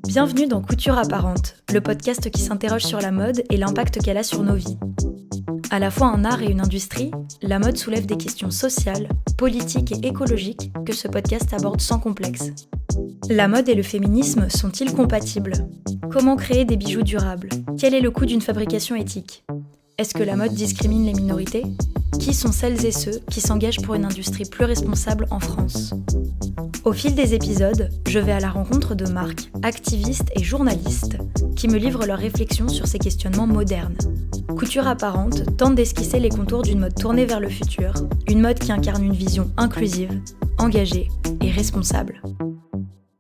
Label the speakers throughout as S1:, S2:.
S1: Bienvenue dans Couture apparente, le podcast qui s'interroge sur la mode et l'impact qu'elle a sur nos vies. À la fois un art et une industrie, la mode soulève des questions sociales, politiques et écologiques que ce podcast aborde sans complexe. La mode et le féminisme sont-ils compatibles ? Comment créer des bijoux durables ? Quel est le coût d'une fabrication éthique ? Est-ce que la mode discrimine les minorités ? Qui sont celles et ceux qui s'engagent pour une industrie plus responsable en France ? Au fil des épisodes, je vais à la rencontre de marques, activistes et journalistes qui me livrent leurs réflexions sur ces questionnements modernes. Couture apparente tente d'esquisser les contours d'une mode tournée vers le futur, une mode qui incarne une vision inclusive, engagée et responsable.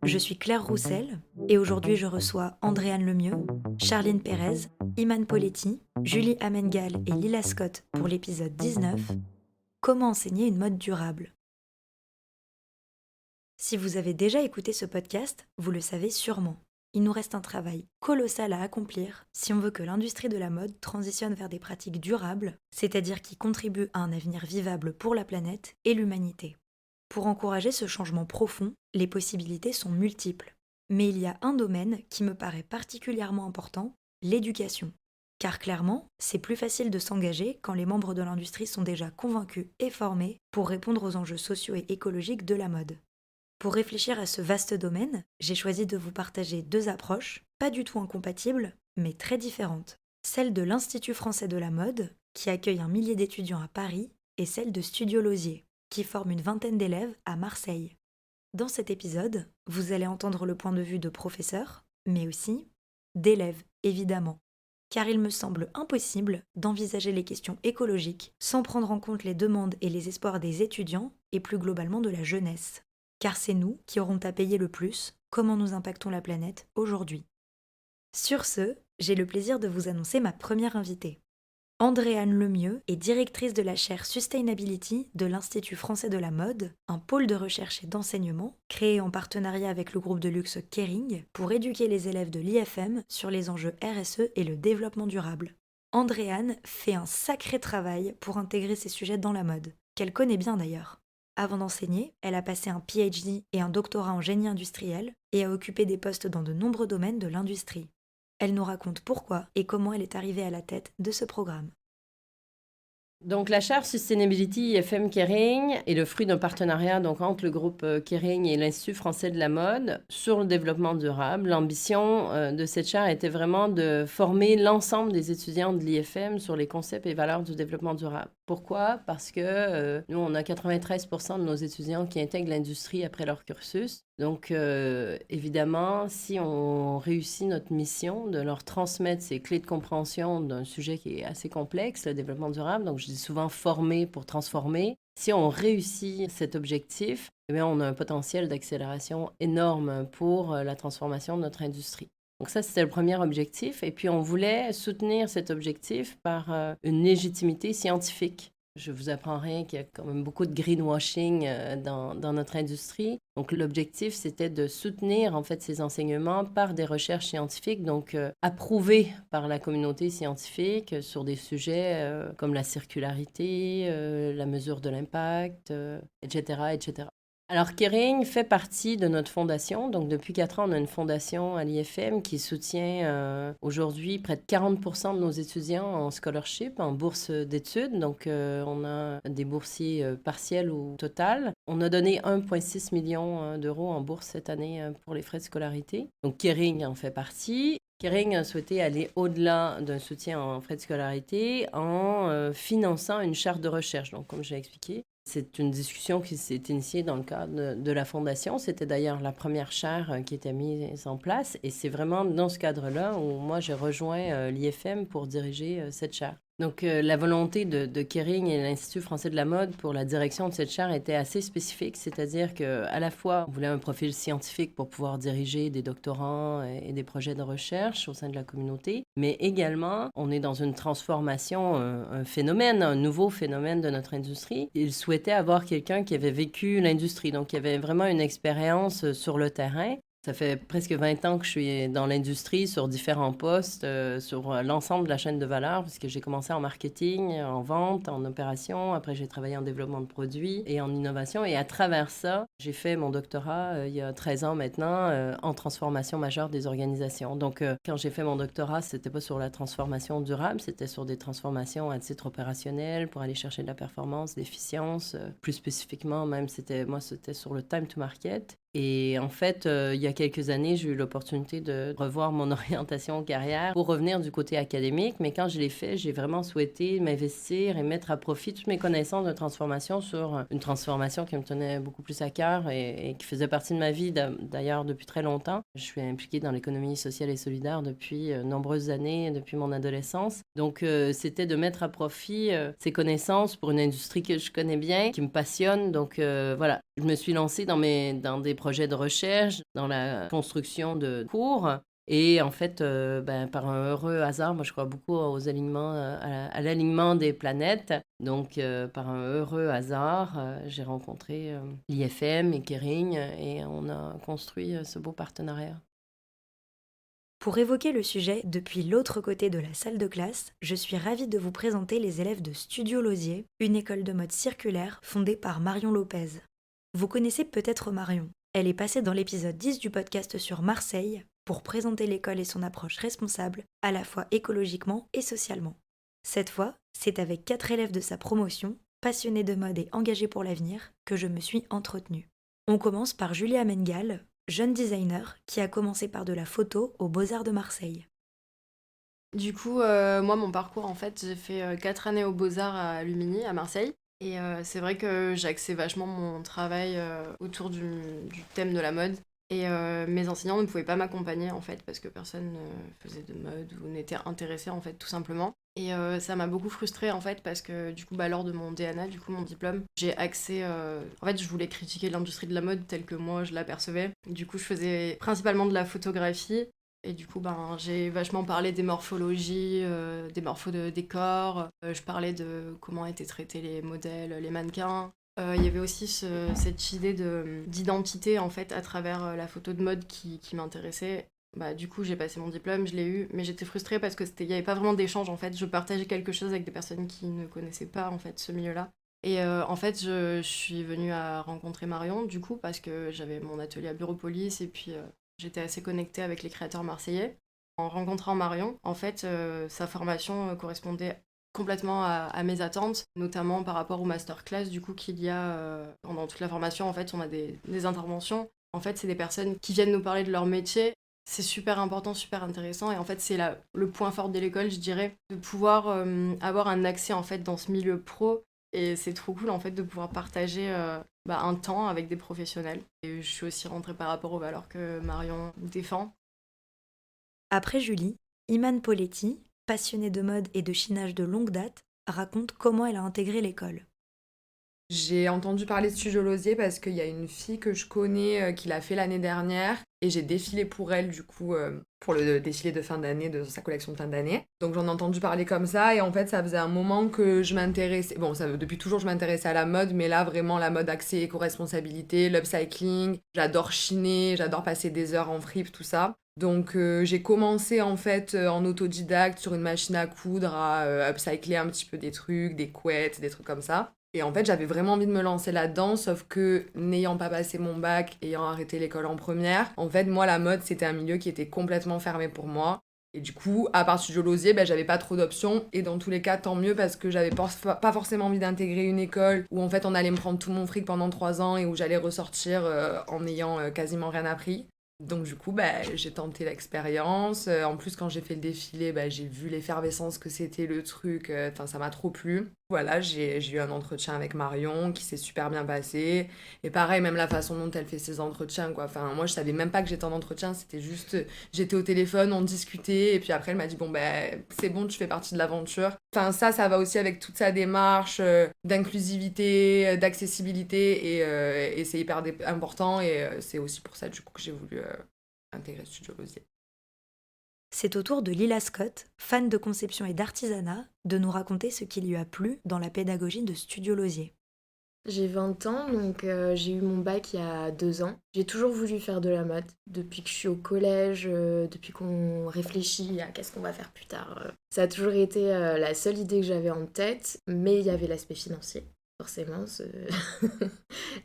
S1: Je suis Claire Roussel et aujourd'hui je reçois Andréane Lemieux, Charline Pérez, Iman Poletti, Julie Amengal et Lila Scott pour l'épisode 19 « Comment enseigner une mode durable ?» Si vous avez déjà écouté ce podcast, vous le savez sûrement. Il nous reste un travail colossal à accomplir si on veut que l'industrie de la mode transitionne vers des pratiques durables, c'est-à-dire qui contribuent à un avenir vivable pour la planète et l'humanité. Pour encourager ce changement profond, les possibilités sont multiples. Mais il y a un domaine qui me paraît particulièrement important, l'éducation. Car clairement, c'est plus facile de s'engager quand les membres de l'industrie sont déjà convaincus et formés pour répondre aux enjeux sociaux et écologiques de la mode. Pour réfléchir à ce vaste domaine, j'ai choisi de vous partager deux approches, pas du tout incompatibles, mais très différentes. Celle de l'Institut français de la mode, qui accueille 1 millier d'étudiants à Paris, et celle de Studio Lausier, qui forme une vingtaine d'élèves à Marseille. Dans cet épisode, vous allez entendre le point de vue de professeurs, mais aussi d'élèves, évidemment. Car il me semble impossible d'envisager les questions écologiques sans prendre en compte les demandes et les espoirs des étudiants et plus globalement de la jeunesse. Car c'est nous qui aurons à payer le plus comment nous impactons la planète aujourd'hui. Sur ce, j'ai le plaisir de vous annoncer ma première invitée. Andréane Lemieux est directrice de la chaire Sustainability de l'Institut français de la mode, un pôle de recherche et d'enseignement créé en partenariat avec le groupe de luxe Kering pour éduquer les élèves de l'IFM sur les enjeux RSE et le développement durable. Andréane fait un sacré travail pour intégrer ces sujets dans la mode, qu'elle connaît bien d'ailleurs. Avant d'enseigner, elle a passé un PhD et un doctorat en génie industriel et a occupé des postes dans de nombreux domaines de l'industrie. Elle nous raconte pourquoi et comment elle est arrivée à la tête de ce programme.
S2: Donc, la chaire Sustainability IFM Kering est le fruit d'un partenariat entre le groupe Kering et l'Institut français de la mode sur le développement durable. L'ambition de cette chaire était vraiment de former l'ensemble des étudiants de l'IFM sur les concepts et valeurs du développement durable. Pourquoi? Parce que nous, on a 93% de nos étudiants qui intègrent l'industrie après leur cursus. Donc, évidemment, si on réussit notre mission de leur transmettre ces clés de compréhension d'un sujet qui est assez complexe, le développement durable, donc je dis souvent former pour transformer, si on réussit cet objectif, eh bien, on a un potentiel d'accélération énorme pour la transformation de notre industrie. Donc ça, c'était le premier objectif. Et puis, on voulait soutenir cet objectif par une légitimité scientifique. Je vous apprends rien qu'il y a quand même beaucoup de greenwashing dans notre industrie. Donc, l'objectif, c'était de soutenir, en fait, ces enseignements par des recherches scientifiques, donc approuvées par la communauté scientifique sur des sujets comme la circularité, la mesure de l'impact, etc., etc. Alors, Kering fait partie de notre fondation. Donc, depuis 4 ans, on a une fondation à l'IFM qui soutient aujourd'hui près de 40% de nos étudiants en scholarship, en bourse d'études. Donc, on a des boursiers partiels ou total. On a donné 1,6 million d'euros en bourse cette année pour les frais de scolarité. Donc, Kering en fait partie. Kering a souhaité aller au-delà d'un soutien en frais de scolarité en finançant une charte de recherche. Donc, comme j'ai expliqué, c'est une discussion qui s'est initiée dans le cadre de la Fondation. C'était d'ailleurs la première chaire qui était mise en place. Et c'est vraiment dans ce cadre-là où moi, j'ai rejoint l'IFM pour diriger cette chaire. Donc, la volonté de Kering et l'Institut français de la mode pour la direction de cette chaire était assez spécifique, c'est-à-dire qu'à la fois, on voulait un profil scientifique pour pouvoir diriger des doctorants et des projets de recherche au sein de la communauté, mais également, on est dans une transformation, un phénomène, un nouveau phénomène de notre industrie. Ils souhaitaient avoir quelqu'un qui avait vécu l'industrie, donc qui avait vraiment une expérience sur le terrain Ça fait presque 20 ans que je suis dans l'industrie sur différents postes, sur l'ensemble de la chaîne de valeur, puisque j'ai commencé en marketing, en vente, en opération. Après, j'ai travaillé en développement de produits et en innovation. Et à travers ça, j'ai fait mon doctorat il y a 13 ans maintenant en transformation majeure des organisations. Donc, quand j'ai fait mon doctorat, c'était pas sur la transformation durable, c'était sur des transformations à titre opérationnel pour aller chercher de la performance, l'efficience. Plus spécifiquement, même, c'était sur le time to market. Et en fait, il y a quelques années, j'ai eu l'opportunité de revoir mon orientation carrière pour revenir du côté académique. Mais quand je l'ai fait, j'ai vraiment souhaité m'investir et mettre à profit toutes mes connaissances de transformation sur une transformation qui me tenait beaucoup plus à cœur et qui faisait partie de ma vie d'ailleurs depuis très longtemps. Je suis impliquée dans l'économie sociale et solidaire depuis nombreuses années, depuis mon adolescence. Donc, c'était de mettre à profit ces connaissances pour une industrie que je connais bien, qui me passionne. Donc, voilà, je me suis lancée dans des projets de recherche, dans la construction de cours. Et en fait, par un heureux hasard, moi je crois beaucoup aux alignements, à l'alignement des planètes. Donc, par un heureux hasard, j'ai rencontré l'IFM et Kering et on a construit ce beau partenariat.
S1: Pour évoquer le sujet depuis l'autre côté de la salle de classe, je suis ravie de vous présenter les élèves de Studio Lausier, une école de mode circulaire fondée par Marion Lopez. Vous connaissez peut-être Marion. Elle est passée dans l'épisode 10 du podcast sur Marseille pour présenter l'école et son approche responsable, à la fois écologiquement et socialement. Cette fois, c'est avec 4 élèves de sa promotion, passionnés de mode et engagés pour l'avenir, que je me suis entretenue. On commence par Julia Mengal, jeune designer qui a commencé par de la photo aux Beaux-Arts de Marseille.
S3: Du coup, moi, mon parcours, en fait, j'ai fait 4 années aux Beaux-Arts à Lumini, à Marseille. Et c'est vrai que j'axais vachement mon travail autour du thème de la mode. Et mes enseignants ne pouvaient pas m'accompagner, en fait, parce que personne ne faisait de mode ou n'était intéressé, en fait, tout simplement. Et ça m'a beaucoup frustrée, en fait, parce que, du coup, lors de mon DNA, du coup, mon diplôme, j'ai axé... En fait, je voulais critiquer l'industrie de la mode telle que moi, je l'apercevais. Du coup, je faisais principalement de la photographie. Et du coup, j'ai vachement parlé des morphologies, des morphos des corps. Je parlais de comment étaient traités les modèles, les mannequins. Il y avait aussi cette idée d'identité, en fait, à travers la photo de mode qui m'intéressait. Du coup, j'ai passé mon diplôme, je l'ai eu, mais j'étais frustrée parce que il y avait pas vraiment d'échange, en fait. Je partageais quelque chose avec des personnes qui ne connaissaient pas, en fait, ce milieu-là. Et en fait, je suis venue à rencontrer Marion, du coup, parce que j'avais mon atelier à Bureaupolis et puis j'étais assez connectée avec les créateurs marseillais. En rencontrant Marion, en fait, sa formation correspondait complètement à mes attentes, notamment par rapport au masterclass du coup qu'il y a pendant toute la formation. En fait, on a des interventions. En fait, c'est des personnes qui viennent nous parler de leur métier. C'est super important, super intéressant. Et en fait, c'est le point fort de l'école, je dirais, de pouvoir avoir un accès en fait dans ce milieu pro. Et c'est trop cool en fait de pouvoir partager un temps avec des professionnels. Et je suis aussi rentrée par rapport aux valeurs que Marion défend.
S1: Après Julie, Iman Poletti, passionnée de mode et de chinage de longue date, raconte comment elle a intégré l'école.
S4: J'ai entendu parler de Studio Lausier parce qu'il y a une fille que je connais qui l'a fait l'année dernière et j'ai défilé pour elle du coup pour le défilé de fin d'année de sa collection de fin d'année. Donc j'en ai entendu parler comme ça et en fait ça faisait un moment que je m'intéressais, bon depuis toujours je m'intéressais à la mode mais là vraiment la mode axée éco-responsabilité, l'upcycling, j'adore chiner, j'adore passer des heures en fripe, tout ça. Donc j'ai commencé en fait en autodidacte sur une machine à coudre à upcycler un petit peu des trucs, des couettes, des trucs comme ça. Et en fait, j'avais vraiment envie de me lancer là-dedans, sauf que n'ayant pas passé mon bac, ayant arrêté l'école en première, en fait, moi, la mode, c'était un milieu qui était complètement fermé pour moi. Et du coup, à part Studio Lausier, j'avais pas trop d'options. Et dans tous les cas, tant mieux parce que j'avais pas forcément envie d'intégrer une école où en fait on allait me prendre tout mon fric pendant 3 ans et où j'allais ressortir en ayant quasiment rien appris. Donc du coup, j'ai tenté l'expérience. En plus, quand j'ai fait le défilé, j'ai vu l'effervescence que c'était le truc. Enfin, ça m'a trop plu. Voilà, j'ai eu un entretien avec Marion qui s'est super bien passé. Et pareil, même la façon dont elle fait ses entretiens, quoi. Enfin, moi, je savais même pas que j'étais en entretien. C'était juste, j'étais au téléphone, on discutait. Et puis après, elle m'a dit, bon, c'est bon, tu fais partie de l'aventure. Enfin, ça va aussi avec toute sa démarche d'inclusivité, d'accessibilité. Et c'est hyper important. Et c'est aussi pour ça, du coup, que j'ai voulu intégrer Studio Lausier.
S1: C'est au tour de Lila Scott, fan de conception et d'artisanat, de nous raconter ce qui lui a plu dans la pédagogie de Studio Lausier.
S5: J'ai 20 ans, donc j'ai eu mon bac il y a 2 ans. J'ai toujours voulu faire de la mode, depuis que je suis au collège, depuis qu'on réfléchit à qu'est-ce qu'on va faire plus tard. Ça a toujours été la seule idée que j'avais en tête, mais il y avait l'aspect financier. Forcément,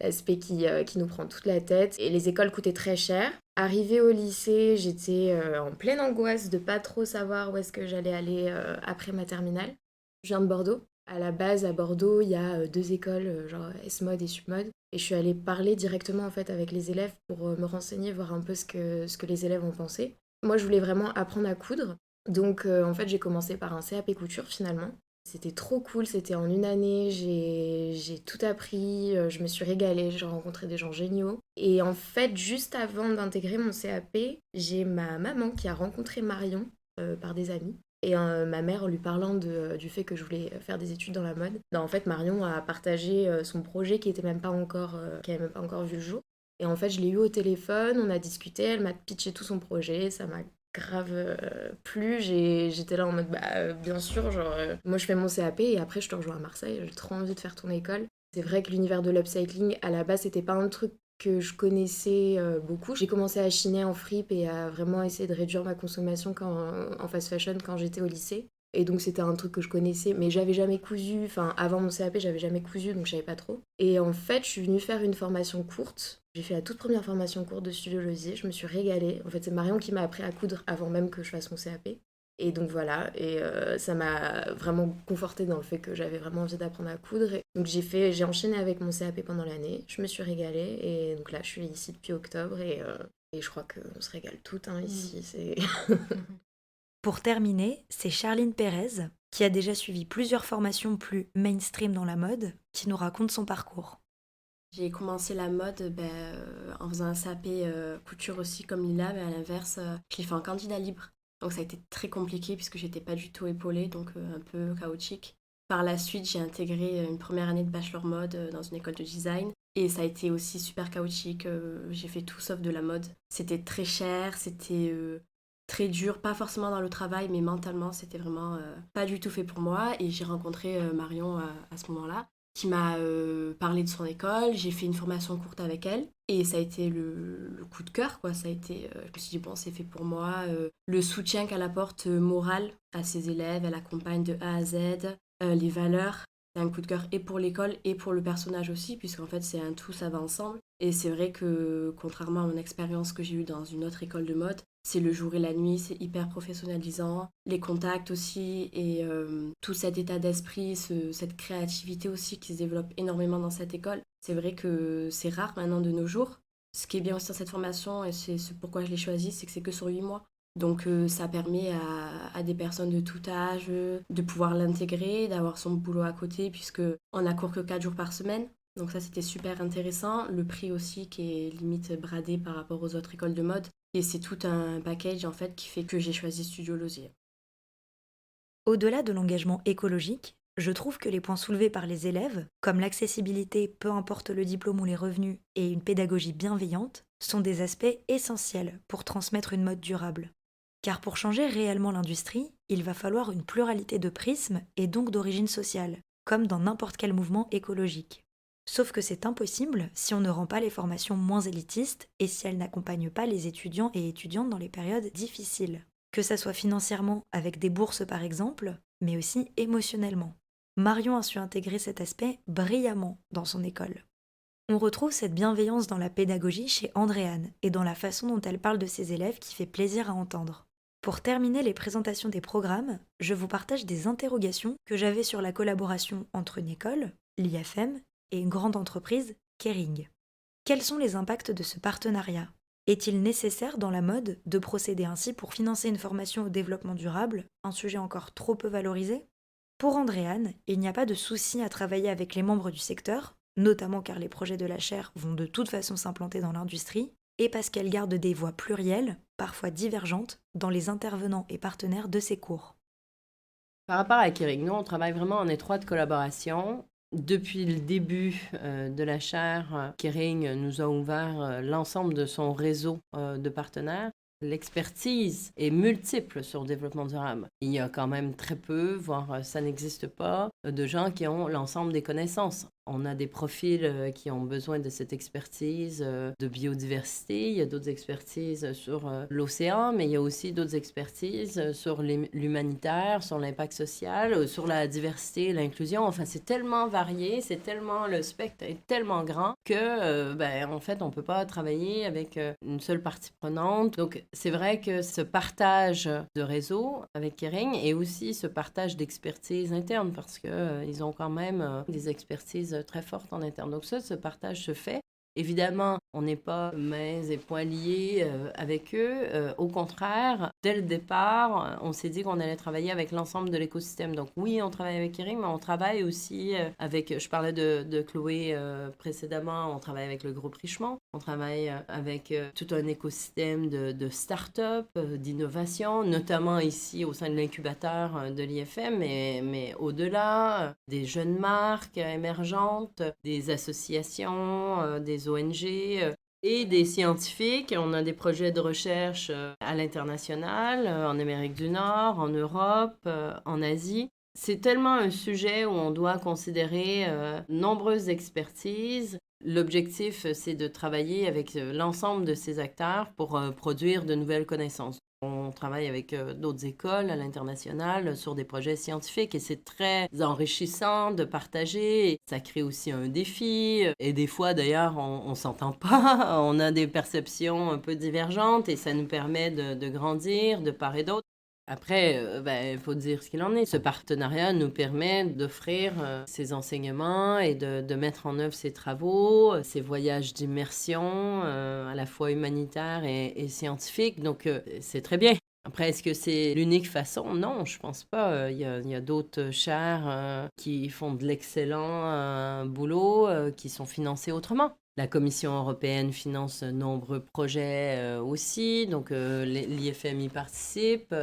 S5: l'aspect qui nous prend toute la tête. Et les écoles coûtaient très cher. Arrivée au lycée, j'étais en pleine angoisse de pas trop savoir où est-ce que j'allais aller après ma terminale. Je viens de Bordeaux. À la base, à Bordeaux, il y a 2 écoles, genre S-Mode et Submode. Et je suis allée parler directement en fait avec les élèves pour me renseigner, voir un peu ce que les élèves en pensaient. Moi, je voulais vraiment apprendre à coudre. Donc, en fait, j'ai commencé par un CAP couture finalement. C'était trop cool, c'était en une année, j'ai tout appris, je me suis régalée, j'ai rencontré des gens géniaux. Et en fait, juste avant d'intégrer mon CAP, j'ai ma maman qui a rencontré Marion par des amis. Et ma mère, en lui parlant du fait que je voulais faire des études dans la mode, bah, en fait, Marion a partagé son projet qui avait même pas encore vu le jour. Et en fait, je l'ai eu au téléphone, on a discuté, elle m'a pitché tout son projet, ça m'a grave plu. J'étais là en mode, bah, bien sûr, genre, moi je fais mon CAP et après je te rejoins à Marseille, j'ai trop envie de faire ton école. C'est vrai que l'univers de l'upcycling, à la base, c'était pas un truc que je connaissais beaucoup. J'ai commencé à chiner en fripe et à vraiment essayer de réduire ma consommation en fast fashion quand j'étais au lycée. Et donc c'était un truc que je connaissais, mais j'avais jamais cousu. Enfin, avant mon CAP, j'avais jamais cousu, donc je savais pas trop. Et en fait, je suis venue faire une formation courte. J'ai fait la toute première formation courte de Studio Losier. Je me suis régalée. En fait, c'est Marion qui m'a appris à coudre avant même que je fasse mon CAP. Et donc voilà, et ça m'a vraiment confortée dans le fait que j'avais vraiment envie d'apprendre à coudre. Et donc j'ai enchaîné avec mon CAP pendant l'année, je me suis régalée, et donc là je suis ici depuis octobre, et je crois qu'on se régale toutes ici. C'est...
S1: Pour terminer, c'est Charline Pérez, qui a déjà suivi plusieurs formations plus mainstream dans la mode, qui nous raconte son parcours.
S6: J'ai commencé la mode en faisant un CAP couture aussi comme Lila, mais à l'inverse, je l'ai fait en candidat libre. Donc ça a été très compliqué puisque j'étais pas du tout épaulée, donc un peu chaotique. Par la suite, j'ai intégré une première année de bachelor mode dans une école de design. Et ça a été aussi super chaotique. J'ai fait tout sauf de la mode. C'était très cher, c'était très dur, pas forcément dans le travail, mais mentalement, c'était vraiment pas du tout fait pour moi. Et j'ai rencontré Marion à ce moment-là, qui m'a parlé de son école. J'ai fait une formation courte avec elle. Et ça a été le coup de cœur, quoi. Ça a été, je me suis dit, bon, c'est fait pour moi. Le soutien qu'elle apporte moral à ses élèves, elle accompagne de A à Z. Les valeurs, c'est un coup de cœur et pour l'école et pour le personnage aussi, puisqu'en fait, c'est un tout, ça va ensemble. Et c'est vrai que, contrairement à mon expérience que j'ai eue dans une autre école de mode, c'est le jour et la nuit, c'est hyper professionnalisant. Les contacts aussi, et tout cet état d'esprit, cette créativité aussi qui se développe énormément dans cette école. C'est vrai que c'est rare maintenant de nos jours. Ce qui est bien aussi dans cette formation, et c'est pourquoi je l'ai choisie, c'est que c'est que sur 8 mois. Donc ça permet à des personnes de tout âge de pouvoir l'intégrer, d'avoir son boulot à côté, puisque on n'a cours que 4 jours par semaine. Donc ça, c'était super intéressant. Le prix aussi qui est limite bradé par rapport aux autres écoles de mode. Et c'est tout un package en fait qui fait que j'ai choisi Studio Losier.
S1: Au-delà de l'engagement écologique, je trouve que les points soulevés par les élèves, comme l'accessibilité, peu importe le diplôme ou les revenus, et une pédagogie bienveillante, sont des aspects essentiels pour transmettre une mode durable. Car pour changer réellement l'industrie, il va falloir une pluralité de prismes et donc d'origine sociale, comme dans n'importe quel mouvement écologique. Sauf que c'est impossible si on ne rend pas les formations moins élitistes et si elles n'accompagnent pas les étudiants et étudiantes dans les périodes difficiles. Que ça soit financièrement avec des bourses par exemple, mais aussi émotionnellement. Marion a su intégrer cet aspect brillamment dans son école. On retrouve cette bienveillance dans la pédagogie chez Andréane et dans la façon dont elle parle de ses élèves qui fait plaisir à entendre. Pour terminer les présentations des programmes, je vous partage des interrogations que j'avais sur la collaboration entre une école, l'IFM, et une grande entreprise, Kering. Quels sont les impacts de ce partenariat ? Est-il nécessaire dans la mode de procéder ainsi pour financer une formation au développement durable, un sujet encore trop peu valorisé ? Pour Andréane, il n'y a pas de souci à travailler avec les membres du secteur, notamment car les projets de la chaire vont de toute façon s'implanter dans l'industrie, et parce qu'elle garde des voix plurielles, parfois divergentes, dans les intervenants et partenaires de ses cours.
S2: Par rapport à Kering, nous, on travaille vraiment en étroite collaboration. Depuis le début de la chaire, Kering nous a ouvert l'ensemble de son réseau de partenaires. L'expertise est multiple sur le développement durable. Il y a quand même très peu, voire ça n'existe pas, de gens qui ont l'ensemble des connaissances. On a des profils qui ont besoin de cette expertise de biodiversité. Il y a d'autres expertises sur l'océan, mais il y a aussi d'autres expertises sur l'humanitaire, sur l'impact social, sur la diversité et l'inclusion. Enfin, c'est tellement varié, le spectre est tellement grand que, en fait, on ne peut pas travailler avec une seule partie prenante. Donc, c'est vrai que ce partage de réseau avec Kering et aussi ce partage d'expertise interne parce qu'ils ont quand même des expertises très fortes en interne. Donc ça, ce partage se fait. Évidemment, on n'est pas mains et poings liés avec eux. Au contraire, dès le départ, on s'est dit qu'on allait travailler avec l'ensemble de l'écosystème. Donc oui, on travaille avec Kering, mais on travaille aussi avec, je parlais de Chloé précédemment, on travaille avec le groupe Richemont, on travaille avec tout un écosystème de start-up, d'innovation, notamment ici au sein de l'incubateur de l'IFM, mais au-delà, des jeunes marques émergentes, des associations, des ONG et des scientifiques. On a des projets de recherche à l'international, en Amérique du Nord, en Europe, en Asie. C'est tellement un sujet où on doit considérer nombreuses expertises. L'objectif, c'est de travailler avec l'ensemble de ces acteurs pour produire de nouvelles connaissances. On travaille avec d'autres écoles à l'international sur des projets scientifiques et c'est très enrichissant de partager. Ça crée aussi un défi et des fois d'ailleurs on ne s'entend pas, on a des perceptions un peu divergentes et ça nous permet de grandir de part et d'autre. Après, il faut dire ce qu'il en est. Ce partenariat nous permet d'offrir ces enseignements et de mettre en œuvre ces travaux, ces voyages d'immersion, à la fois humanitaires et scientifiques. Donc, c'est très bien. Après, est-ce que c'est l'unique façon? Non, je pense pas. Il y a d'autres chaires qui font de l'excellent boulot, qui sont financés autrement. La Commission européenne finance nombreux projets aussi, donc l'IFM y participe.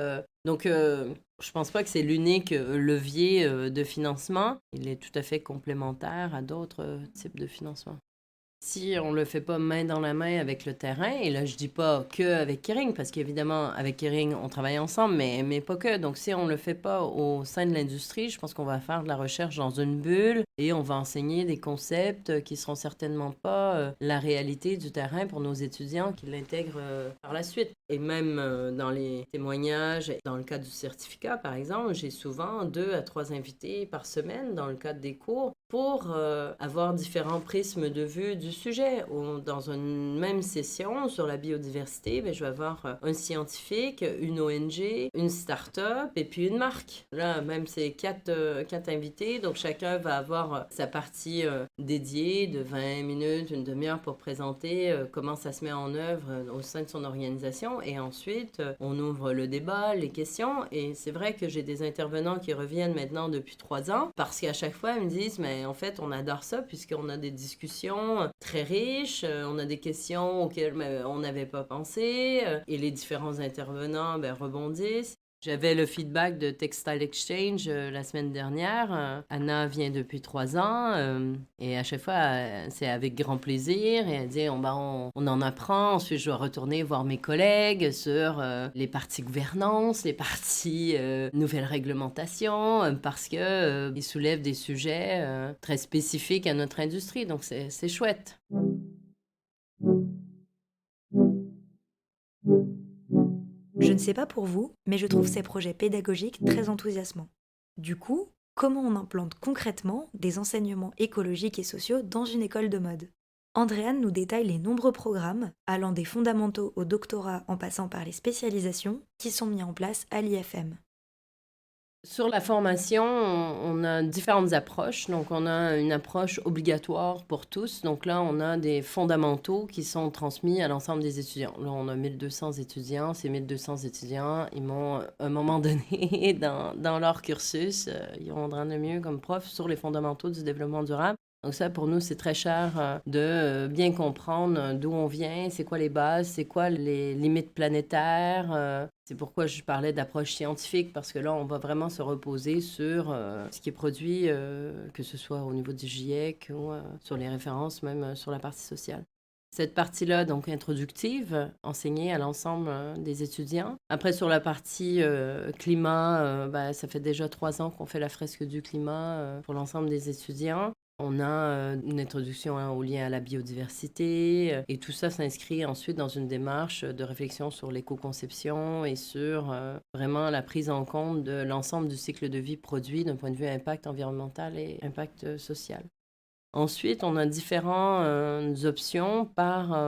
S2: Donc, je pense pas que c'est l'unique levier de financement. Il est tout à fait complémentaire à d'autres types de financement. Si on le fait pas main dans la main avec le terrain, et là je dis pas que avec Kering, parce qu'évidemment avec Kering on travaille ensemble, mais pas que. Donc si on le fait pas au sein de l'industrie, je pense qu'on va faire de la recherche dans une bulle et on va enseigner des concepts qui seront certainement pas la réalité du terrain pour nos étudiants qui l'intègrent par la suite. Et même dans les témoignages, dans le cadre du certificat par exemple, j'ai souvent 2 à 3 invités par semaine dans le cadre des cours pour avoir différents prismes de vue du sujet. Dans une même session sur la biodiversité, je vais avoir un scientifique, une ONG, une start-up et puis une marque. Là, même c'est 4 invités, donc chacun va avoir sa partie dédiée de 20 minutes, une demi-heure pour présenter comment ça se met en œuvre au sein de son organisation. Et ensuite, on ouvre le débat, les questions. Et c'est vrai que j'ai des intervenants qui reviennent maintenant depuis 3 ans parce qu'à chaque fois, ils me disent, mais en fait, on adore ça puisqu'on a des discussions très riches, on a des questions auxquelles on n'avait pas pensé et les différents intervenants rebondissent. J'avais le feedback de Textile Exchange la semaine dernière. Anna vient depuis 3 ans et à chaque fois, c'est avec grand plaisir. Et elle dit, on en apprend. Ensuite, je dois retourner voir mes collègues sur les parties gouvernance, les parties nouvelles réglementations, parce qu'ils soulèvent des sujets très spécifiques à notre industrie. Donc, c'est chouette.
S1: Je ne sais pas pour vous, mais je trouve ces projets pédagogiques très enthousiasmants. Du coup, comment on implante concrètement des enseignements écologiques et sociaux dans une école de mode? Andréane nous détaille les nombreux programmes, allant des fondamentaux au doctorat en passant par les spécialisations, qui sont mis en place à l'IFM.
S2: Sur la formation, on a différentes approches. Donc, on a une approche obligatoire pour tous. Donc là, on a des fondamentaux qui sont transmis à l'ensemble des étudiants. Là, on a 1200 étudiants. Ces 1200 étudiants, ils m'ont, à un moment donné, dans leur cursus, ils vont rendre le mieux comme prof sur les fondamentaux du développement durable. Donc ça, pour nous, c'est très cher de bien comprendre d'où on vient, c'est quoi les bases, c'est quoi les limites planétaires. C'est pourquoi je parlais d'approche scientifique, parce que là, on va vraiment se reposer sur ce qui est produit, que ce soit au niveau du GIEC ou sur les références, même sur la partie sociale. Cette partie-là, donc introductive, enseignée à l'ensemble des étudiants. Après, sur la partie climat, ça fait déjà 3 ans qu'on fait la fresque du climat pour l'ensemble des étudiants. On a une introduction au lien à la biodiversité et tout ça s'inscrit ensuite dans une démarche de réflexion sur l'éco-conception et sur vraiment la prise en compte de l'ensemble du cycle de vie produit d'un point de vue impact environnemental et impact social. Ensuite, on a différentes options par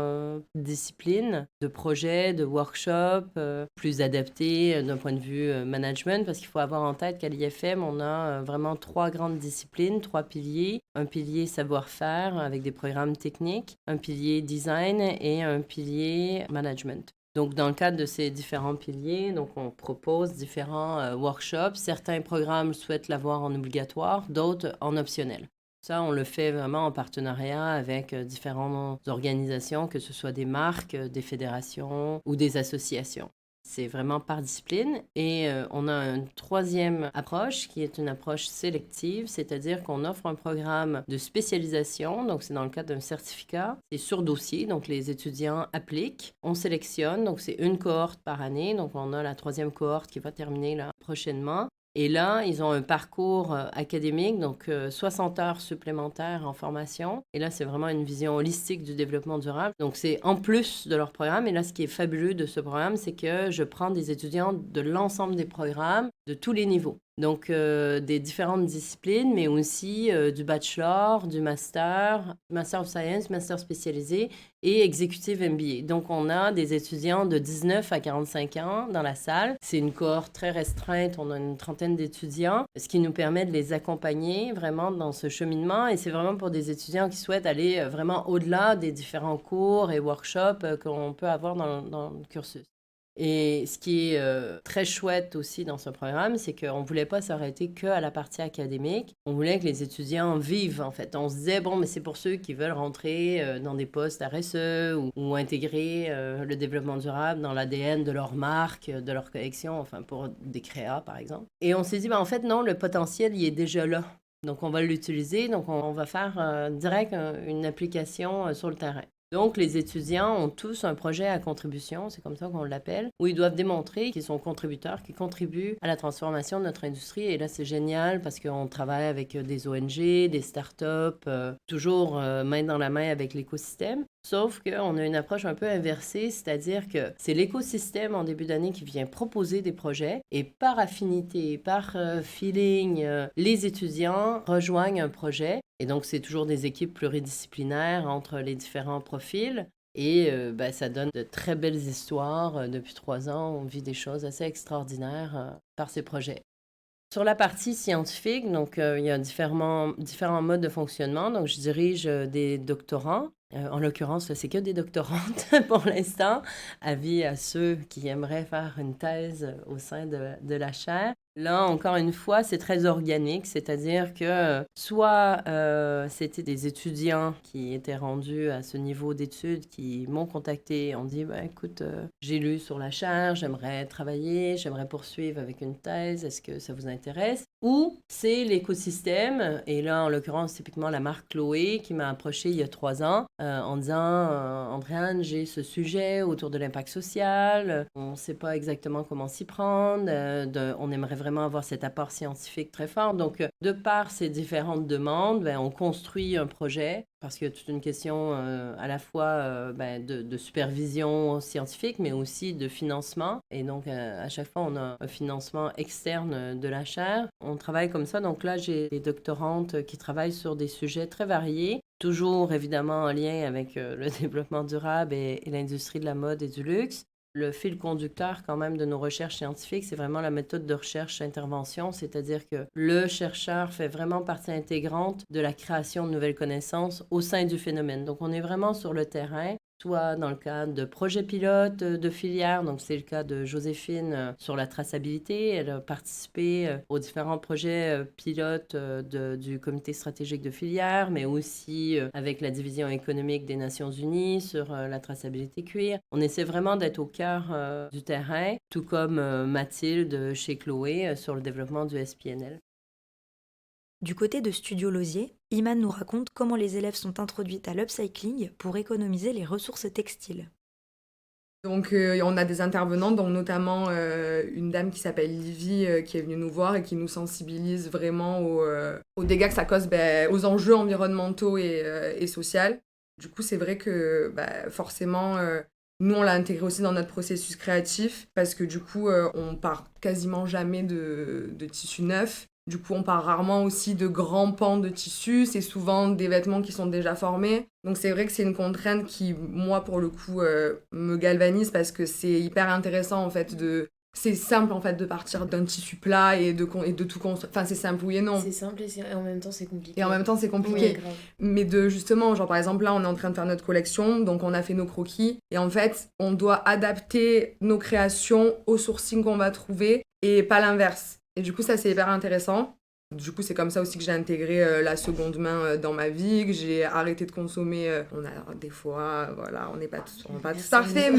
S2: discipline de projets, de workshops plus adaptés d'un point de vue management, parce qu'il faut avoir en tête qu'à l'IFM, on a vraiment 3 grandes disciplines, 3 piliers. Un pilier savoir-faire avec des programmes techniques, un pilier design et un pilier management. Donc, dans le cadre de ces différents piliers, donc on propose différents workshops. Certains programmes souhaitent l'avoir en obligatoire, d'autres en optionnel. Ça, on le fait vraiment en partenariat avec différentes organisations, que ce soit des marques, des fédérations ou des associations. C'est vraiment par discipline. Et on a une troisième approche qui est une approche sélective, c'est-à-dire qu'on offre un programme de spécialisation. Donc, c'est dans le cadre d'un certificat. C'est sur dossier, donc les étudiants appliquent. On sélectionne, donc c'est une cohorte par année. Donc, on a la 3e cohorte qui va terminer là prochainement. Et là, ils ont un parcours académique, donc 60 heures supplémentaires en formation. Et là, c'est vraiment une vision holistique du développement durable. Donc, c'est en plus de leur programme. Et là, ce qui est fabuleux de ce programme, c'est que je prends des étudiants de l'ensemble des programmes, de tous les niveaux. Donc, des différentes disciplines, mais aussi du bachelor, du master of science, master spécialisé et executive MBA. Donc, on a des étudiants de 19 à 45 ans dans la salle. C'est une cohorte très restreinte, on a une trentaine d'étudiants, ce qui nous permet de les accompagner vraiment dans ce cheminement. Et c'est vraiment pour des étudiants qui souhaitent aller vraiment au-delà des différents cours et workshops qu'on peut avoir dans le cursus. Et ce qui est très chouette aussi dans ce programme, c'est qu'on ne voulait pas s'arrêter qu'à la partie académique. On voulait que les étudiants vivent, en fait. On se disait, bon, mais c'est pour ceux qui veulent rentrer dans des postes RSE ou intégrer le développement durable dans l'ADN de leur marque, de leur collection, enfin, pour des créas, par exemple. Et on s'est dit, en fait, non, le potentiel, il est déjà là. Donc, on va l'utiliser. Donc, on va faire direct une application sur le terrain. Donc, les étudiants ont tous un projet à contribution, c'est comme ça qu'on l'appelle, où ils doivent démontrer qu'ils sont contributeurs, qu'ils contribuent à la transformation de notre industrie. Et là, c'est génial parce qu'on travaille avec des ONG, des startups, toujours main dans la main avec l'écosystème. Sauf qu'on a une approche un peu inversée, c'est-à-dire que c'est l'écosystème en début d'année qui vient proposer des projets et par affinité, par feeling, les étudiants rejoignent un projet. Et donc, c'est toujours des équipes pluridisciplinaires entre les différents profils. Et ça donne de très belles histoires. Depuis 3 ans, on vit des choses assez extraordinaires par ces projets. Sur la partie scientifique, donc, il y a différents modes de fonctionnement. Donc, je dirige des doctorants. En l'occurrence, c'est que des doctorantes pour l'instant. Avis à ceux qui aimeraient faire une thèse au sein de la chaire. Là, encore une fois, c'est très organique, c'est-à-dire que soit c'était des étudiants qui étaient rendus à ce niveau d'études qui m'ont contacté, on dit, écoute, j'ai lu sur la chaire, j'aimerais travailler, j'aimerais poursuivre avec une thèse, est-ce que ça vous intéresse? Ou c'est l'écosystème, et là, en l'occurrence, typiquement la marque Chloé qui m'a approché il y a 3 ans en disant, Andréane, j'ai ce sujet autour de l'impact social, on ne sait pas exactement comment s'y prendre, on aimerait vraiment avoir cet apport scientifique très fort. Donc, de par ces différentes demandes, on construit un projet parce qu'il y a toute une question à la fois de supervision scientifique, mais aussi de financement. Et donc, à chaque fois, on a un financement externe de la chaire. On travaille comme ça. Donc là, j'ai des doctorantes qui travaillent sur des sujets très variés, toujours évidemment en lien avec le développement durable et l'industrie de la mode et du luxe. Le fil conducteur quand même de nos recherches scientifiques, c'est vraiment la méthode de recherche-intervention, c'est-à-dire que le chercheur fait vraiment partie intégrante de la création de nouvelles connaissances au sein du phénomène. Donc, on est vraiment sur le terrain, soit dans le cadre de projets pilotes de filières, donc c'est le cas de Joséphine sur la traçabilité. Elle a participé aux différents projets pilotes du comité stratégique de filière, mais aussi avec la division économique des Nations Unies sur la traçabilité cuir. On essaie vraiment d'être au cœur du terrain, tout comme Mathilde chez Chloé sur le développement du SPNL.
S1: Du côté de Studio Lausier, Iman nous raconte comment les élèves sont introduites à l'upcycling pour économiser les ressources textiles.
S4: Donc on a des intervenantes, donc notamment une dame qui s'appelle Livy qui est venue nous voir et qui nous sensibilise vraiment aux dégâts que ça cause, aux enjeux environnementaux et sociaux. Du coup, c'est vrai que forcément, nous, on l'a intégré aussi dans notre processus créatif parce que du coup, on part quasiment jamais de tissus neufs. Du coup, on part rarement aussi de grands pans de tissu. C'est souvent des vêtements qui sont déjà formés. Donc, c'est vrai que c'est une contrainte qui, moi, pour le coup, me galvanise parce que c'est hyper intéressant, en fait, C'est simple, en fait, de partir d'un tissu plat et de tout construire. Enfin, c'est simple, oui et non.
S5: C'est simple et en même temps, c'est compliqué.
S4: Et en même temps, c'est compliqué.
S5: Oui, grave.
S4: Mais justement, genre par exemple, là, on est en train de faire notre collection, donc on a fait nos croquis. Et en fait, on doit adapter nos créations au sourcing qu'on va trouver et pas l'inverse. Et du coup, ça, c'est hyper intéressant. Du coup, c'est comme ça aussi que j'ai intégré la seconde main dans ma vie, que j'ai arrêté de consommer. On a des fois, voilà, on n'est pas tous parfaits,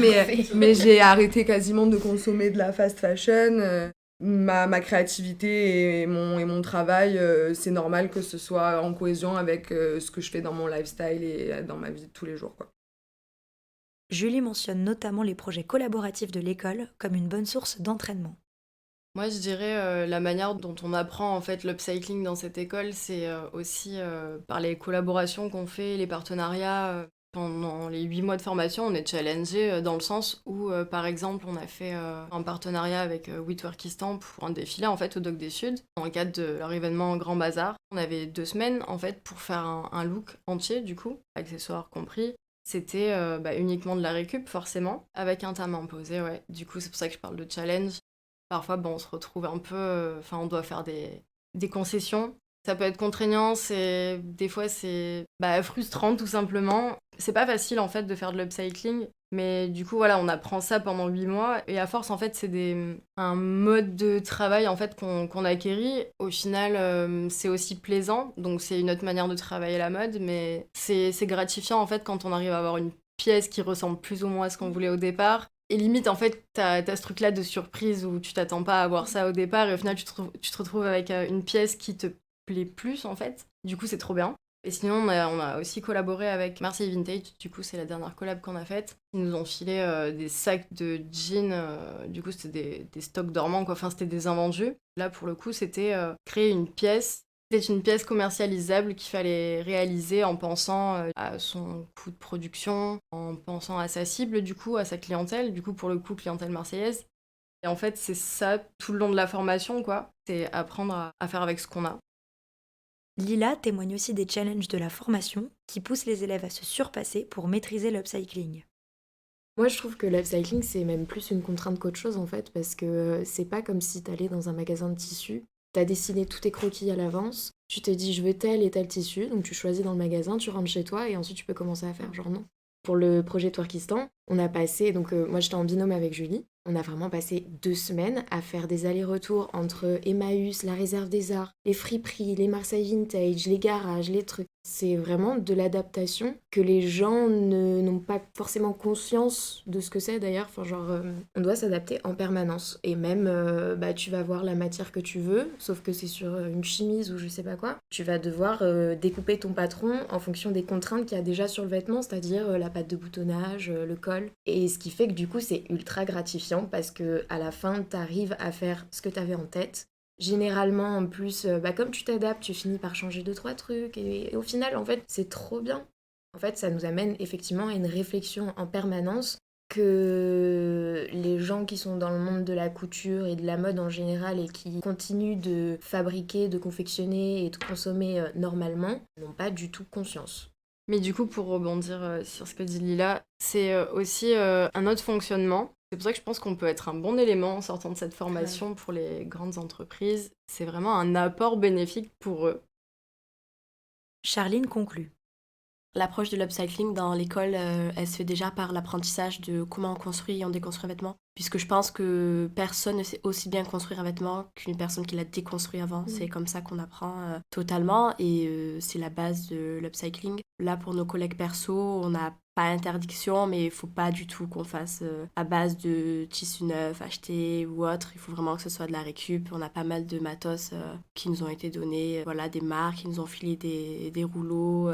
S4: mais j'ai arrêté quasiment de consommer de la fast fashion. Ma créativité et mon travail, c'est normal que ce soit en cohésion avec ce que je fais dans mon lifestyle et dans ma vie de tous les jours, quoi.
S1: Julie mentionne notamment les projets collaboratifs de l'école comme une bonne source d'entraînement.
S3: Moi, je dirais la manière dont on apprend en fait l'upcycling dans cette école, c'est aussi par les collaborations qu'on fait, les partenariats. Pendant les 8 mois de formation, on est challengé dans le sens où, par exemple, on a fait un partenariat avec Witworkistan pour un défilé en fait au Doc des Suds, dans le cadre de leur événement Grand Bazar. On avait 2 semaines en fait pour faire un look entier du coup, accessoires compris. C'était uniquement de la récup forcément, avec un thème imposé, ouais. Du coup, c'est pour ça que je parle de challenge. Parfois, on se retrouve un peu... on doit faire des concessions. Ça peut être contraignant, des fois c'est frustrant tout simplement. C'est pas facile en fait de faire de l'upcycling, mais du coup voilà, on apprend ça pendant 8 mois et à force en fait c'est un mode de travail en fait qu'on acquérit. Au final c'est aussi plaisant, donc c'est une autre manière de travailler la mode, mais c'est gratifiant en fait quand on arrive à avoir une pièce qui ressemble plus ou moins à ce qu'on voulait au départ. Et limite, en fait, t'as ce truc-là de surprise où tu t'attends pas à avoir ça au départ et au final, tu te retrouves avec une pièce qui te plaît plus, en fait. Du coup, c'est trop bien. Et sinon, on a aussi collaboré avec Marseille Vintage. Du coup, c'est la dernière collab qu'on a faite. Ils nous ont filé des sacs de jeans. Du coup, c'était des stocks dormants, quoi. Enfin, c'était des invendus. Là, pour le coup, c'était créer une pièce. C'était une pièce commercialisable qu'il fallait réaliser en pensant à son coût de production, en pensant à sa cible, du coup, à sa clientèle, du coup, pour le coup, clientèle marseillaise. Et en fait, c'est ça tout le long de la formation, quoi. C'est apprendre à faire avec ce qu'on a.
S1: Lila témoigne aussi des challenges de la formation qui poussent les élèves à se surpasser pour maîtriser l'upcycling.
S5: Moi, je trouve que l'upcycling, c'est même plus une contrainte qu'autre chose, en fait, parce que c'est pas comme si t'allais dans un magasin de tissus. T'as dessiné tous tes croquis à l'avance, tu te dis je veux tel et tel tissu, donc tu choisis dans le magasin, tu rentres chez toi et ensuite tu peux commencer à faire, genre non. Pour le projet Twerkistan, on a passé, moi j'étais en binôme avec Julie, on a vraiment passé 2 semaines à faire des allers-retours entre Emmaüs, la Réserve des Arts, les friperies, les Marseille Vintage, les garages, les trucs. C'est vraiment de l'adaptation que les gens n'ont pas forcément conscience de ce que c'est d'ailleurs. On doit s'adapter en permanence. Et même, tu vas voir la matière que tu veux, sauf que c'est sur une chemise ou je sais pas quoi. Tu vas devoir découper ton patron en fonction des contraintes qu'il y a déjà sur le vêtement, c'est-à-dire la pâte de boutonnage, le col. Et ce qui fait que du coup, c'est ultra gratifiant parce que à la fin, t'arrives à faire ce que t'avais en tête. Généralement, en plus, comme tu t'adaptes, tu finis par changer 2-3 trucs. Et au final, en fait, c'est trop bien. En fait, ça nous amène effectivement à une réflexion en permanence que les gens qui sont dans le monde de la couture et de la mode en général et qui continuent de fabriquer, de confectionner et de consommer normalement n'ont pas du tout conscience.
S3: Mais du coup, pour rebondir sur ce que dit Lila, c'est aussi un autre fonctionnement. C'est pour ça que je pense qu'on peut être un bon élément en sortant de cette formation pour les grandes entreprises. C'est vraiment un apport bénéfique pour eux.
S1: Charline conclut.
S6: L'approche de l'upcycling dans l'école, elle se fait déjà par l'apprentissage de comment on construit et on déconstruit un vêtement. puisque je pense que personne ne sait aussi bien construire un vêtement qu'une personne qui l'a déconstruit avant. C'est comme ça qu'on apprend totalement, et c'est la base de l'upcycling. Là, pour nos collègues perso, on n'a pas interdiction, mais il faut pas du tout qu'on fasse à base de tissu neuf acheté ou autre. Il faut vraiment que ce soit de la récup. On a pas mal de matos qui nous ont été donnés, voilà, des marques qui nous ont filé des rouleaux,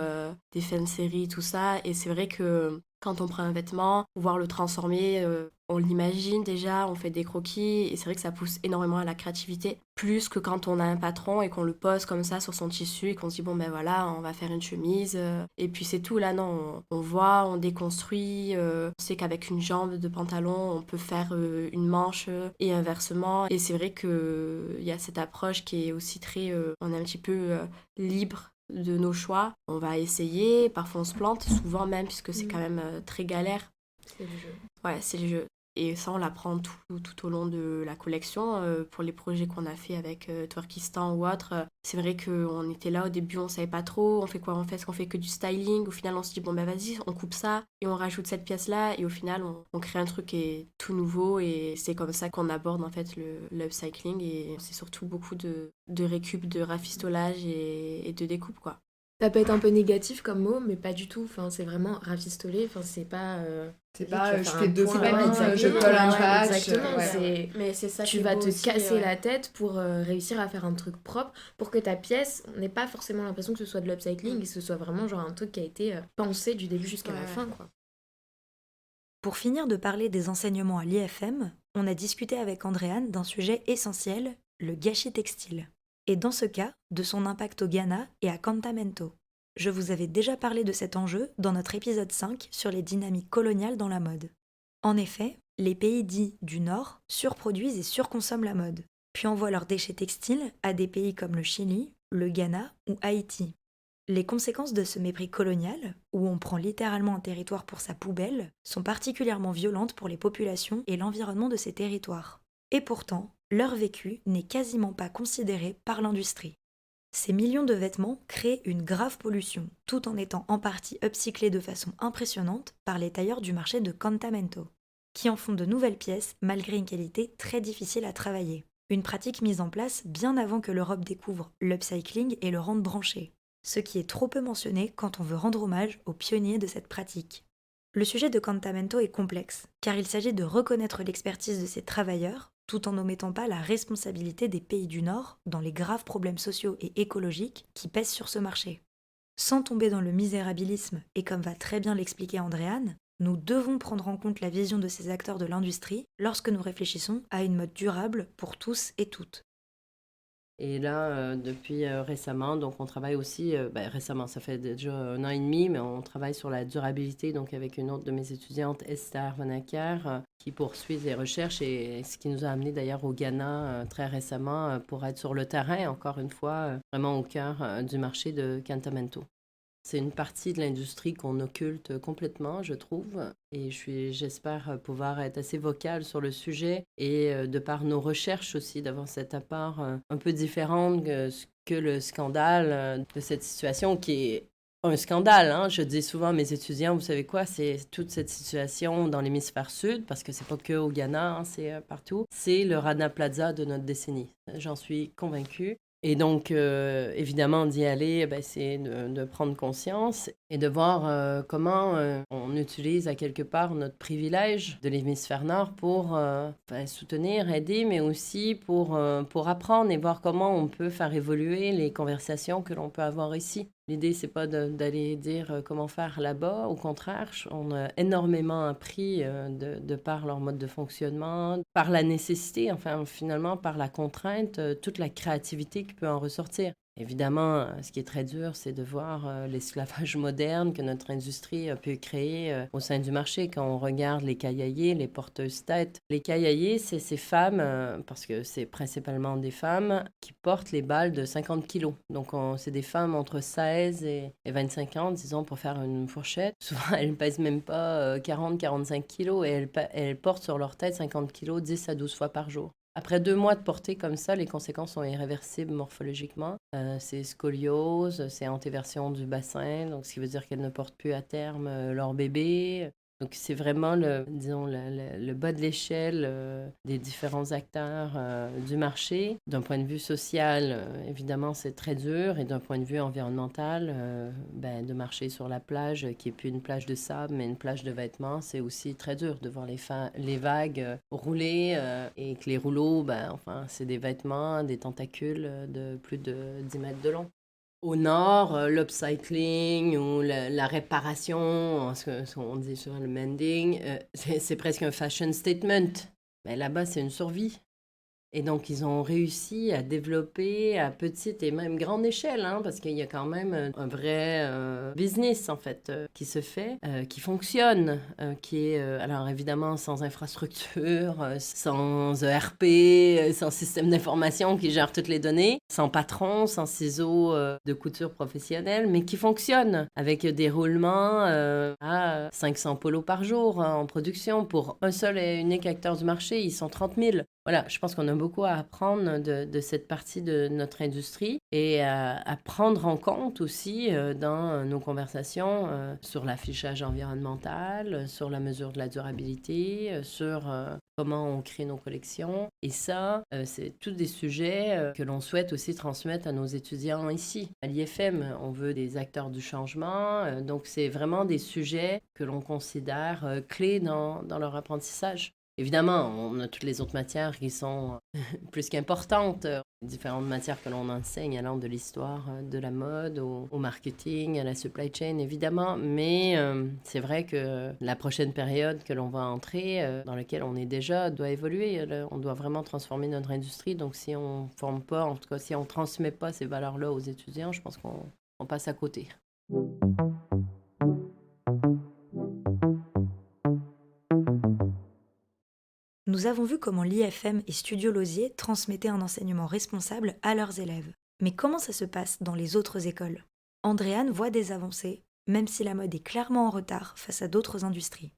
S6: des fins de série, tout ça. Et c'est vrai que quand on prend un vêtement, pouvoir le transformer, on l'imagine déjà, on fait des croquis, et c'est vrai que ça pousse énormément à la créativité, plus que quand on a un patron et qu'on le pose comme ça sur son tissu et qu'on se dit bon ben voilà, on va faire une chemise, et puis c'est tout. Là non, on voit, on déconstruit, on sait qu'avec une jambe de pantalon, on peut faire une manche et inversement, et c'est vrai qu'il y a cette approche qui est aussi très, on est un petit peu libre de nos choix. On va essayer, parfois on se plante, souvent même, puisque c'est quand même très galère.
S5: C'est le jeu.
S6: Ouais, c'est le jeu. Et ça, on l'apprend tout au long de la collection. Pour les projets qu'on a fait avec Twerkistan ou autre, c'est vrai qu'on était là au début, on savait pas trop, on fait quoi, on fait, est-ce qu'on fait que du styling? Au final, on se dit, bon ben vas-y, on coupe ça et on rajoute cette pièce-là. Et au final, on crée un truc qui est tout nouveau, et c'est comme ça qu'on aborde en fait l'upcycling. Et c'est surtout beaucoup de récup, de rafistolage et de découpe, quoi.
S5: Ça peut être un peu négatif comme mot, mais pas du tout. Enfin, c'est vraiment rafistoler. Enfin, c'est pas.
S4: C'est
S5: tu
S4: pas
S5: vas
S4: je
S5: faire
S4: fais
S5: un
S4: deux
S5: point,
S4: points, je
S5: exactement,
S4: colle un
S5: ouais,
S4: patch.
S5: exactement.
S4: Ouais.
S6: Mais c'est ça
S5: Tu
S6: qui est
S5: vas
S6: beau
S5: te
S6: aussi,
S5: casser
S6: ouais.
S5: la tête pour réussir à faire un truc propre, pour que ta pièce n'ait pas forcément l'impression que ce soit de l'upcycling, et que ce soit vraiment genre un truc qui a été pensé du début jusqu'à la
S6: Ouais.
S5: fin, quoi.
S1: Pour finir de parler des enseignements à l'IFM, on a discuté avec Andréane d'un sujet essentiel, le gâchis textile. Et dans ce cas, de son impact au Ghana et à Cantamento. Je vous avais déjà parlé de cet enjeu dans notre épisode 5 sur les dynamiques coloniales dans la mode. En effet, les pays dits du Nord surproduisent et surconsomment la mode, puis envoient leurs déchets textiles à des pays comme le Chili, le Ghana ou Haïti. Les conséquences de ce mépris colonial, où on prend littéralement un territoire pour sa poubelle, sont particulièrement violentes pour les populations et l'environnement de ces territoires. Et pourtant, leur vécu n'est quasiment pas considéré par l'industrie. Ces millions de vêtements créent une grave pollution, tout en étant en partie upcyclés de façon impressionnante par les tailleurs du marché de Cantamento, qui en font de nouvelles pièces malgré une qualité très difficile à travailler. Une pratique mise en place bien avant que l'Europe découvre l'upcycling et le rende branché, ce qui est trop peu mentionné quand on veut rendre hommage aux pionniers de cette pratique. Le sujet de Cantamento est complexe, car il s'agit de reconnaître l'expertise de ces travailleurs, tout en n'omettant pas la responsabilité des pays du Nord dans les graves problèmes sociaux et écologiques qui pèsent sur ce marché. Sans tomber dans le misérabilisme, et comme va très bien l'expliquer Andréane, nous devons prendre en compte la vision de ces acteurs de l'industrie lorsque nous réfléchissons à une mode durable pour tous et toutes.
S2: Et là, depuis récemment, donc on travaille aussi, récemment, ça fait déjà 1 an et demi, mais on travaille sur la durabilité, donc avec une autre de mes étudiantes, Esther Vanacker, qui poursuit ses recherches, et ce qui nous a amené d'ailleurs au Ghana très récemment pour être sur le terrain, encore une fois, vraiment au cœur du marché de Cantamento. C'est une partie de l'industrie qu'on occulte complètement, je trouve, et j'espère pouvoir être assez vocale sur le sujet, et de par nos recherches aussi, d'avoir cet apport un peu différent que le scandale de cette situation qui est un scandale. Hein. Je dis souvent à mes étudiants, vous savez quoi, c'est toute cette situation dans l'hémisphère sud, parce que c'est pas que au Ghana, hein, c'est partout, c'est le Rana Plaza de notre décennie. J'en suis convaincue. Et donc, évidemment, d'y aller, c'est de prendre conscience et de voir comment on utilise à quelque part notre privilège de l'hémisphère nord pour soutenir, aider, mais aussi pour apprendre et voir comment on peut faire évoluer les conversations que l'on peut avoir ici. L'idée, c'est pas d'aller dire comment faire là-bas. Au contraire, on a énormément appris de par leur mode de fonctionnement, par la nécessité, enfin finalement par la contrainte, toute la créativité qui peut en ressortir. Évidemment, ce qui est très dur, c'est de voir l'esclavage moderne que notre industrie a pu créer au sein du marché. Quand on regarde les kayayés, les porteuses-têtes, les kayayés, c'est ces femmes, parce que c'est principalement des femmes, qui portent les balles de 50 kilos. Donc, c'est des femmes entre 16 et 25 ans, disons, pour faire une fourchette. Souvent, elles ne pèsent même pas 40-45 kilos, et elles portent sur leur tête 50 kilos 10 à 12 fois par jour. Après 2 mois de portée comme ça, les conséquences sont irréversibles morphologiquement. C'est scoliose, c'est antéversion du bassin, donc ce qui veut dire qu'elles ne portent plus à terme leur bébé. Donc, c'est vraiment le bas de l'échelle des différents acteurs du marché. D'un point de vue social, évidemment, c'est très dur. Et d'un point de vue environnemental, de marcher sur la plage, qui n'est plus une plage de sable, mais une plage de vêtements, c'est aussi très dur de voir les vagues rouler et que les rouleaux, c'est des vêtements, des tentacules de plus de 10 mètres de long. Au nord, l'upcycling ou la réparation, ce qu'on dit sur le mending, c'est presque un fashion statement. Mais là-bas, c'est une survie. Et donc, ils ont réussi à développer à petite et même grande échelle, parce qu'il y a quand même un vrai business, en fait, qui se fait, qui fonctionne, qui est, alors évidemment, sans infrastructure, sans ERP, sans système d'information qui gère toutes les données, sans patron, sans ciseaux de couture professionnels, mais qui fonctionne avec des roulements à 500 polos par jour en production. Pour un seul et unique acteur du marché, ils sont 30 000. Voilà, je pense qu'on a beaucoup à apprendre de cette partie de notre industrie et à prendre en compte aussi dans nos conversations sur l'affichage environnemental, sur la mesure de la durabilité, sur comment on crée nos collections. Et ça, c'est tous des sujets que l'on souhaite aussi transmettre à nos étudiants ici. À l'IFM, on veut des acteurs du changement, donc c'est vraiment des sujets que l'on considère clés dans leur apprentissage. Évidemment, on a toutes les autres matières qui sont plus qu'importantes. Différentes matières que l'on enseigne allant de l'histoire, de la mode, au marketing, à la supply chain, évidemment. Mais c'est vrai que la prochaine période que l'on va entrer, dans laquelle on est déjà, doit évoluer. On doit vraiment transformer notre industrie. Donc, si on ne forme pas, en tout cas, si on ne transmet pas ces valeurs-là aux étudiants, je pense qu'on passe à côté.
S1: Nous avons vu comment l'IFM et Studio Lausier transmettaient un enseignement responsable à leurs élèves. Mais comment ça se passe dans les autres écoles ? Andréane voit des avancées, même si la mode est clairement en retard face à d'autres industries.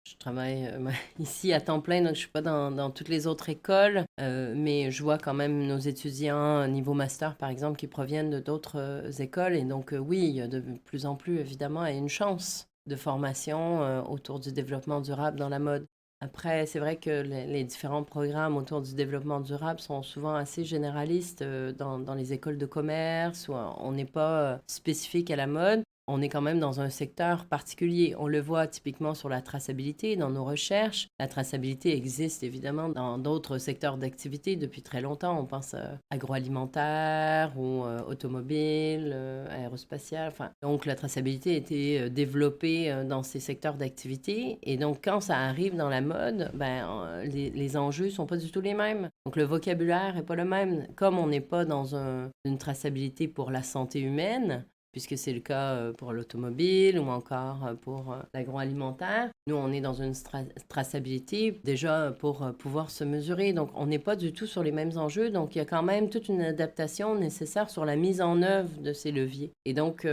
S2: Je travaille ici à temps plein, donc je ne suis pas dans toutes les autres écoles, mais je vois quand même nos étudiants niveau master, par exemple, qui proviennent d'autres écoles. Et donc, oui, il y a de plus en plus, évidemment, une chance de formation autour du développement durable dans la mode. Après, c'est vrai que les différents programmes autour du développement durable sont souvent assez généralistes dans les écoles de commerce, où on n'est pas spécifique à la mode. On est quand même dans un secteur particulier. On le voit typiquement sur la traçabilité, dans nos recherches. La traçabilité existe évidemment dans d'autres secteurs d'activité depuis très longtemps. On pense agroalimentaire ou automobile, aérospatial. Enfin, donc la traçabilité a été développée dans ces secteurs d'activité. Et donc quand ça arrive dans la mode, les enjeux ne sont pas du tout les mêmes. Donc le vocabulaire n'est pas le même. Comme on n'est pas dans une traçabilité pour la santé humaine, puisque c'est le cas pour l'automobile ou encore pour l'agroalimentaire. Nous, on est dans une traçabilité déjà pour pouvoir se mesurer. Donc, on n'est pas du tout sur les mêmes enjeux. Donc, il y a quand même toute une adaptation nécessaire sur la mise en œuvre de ces leviers. Et donc,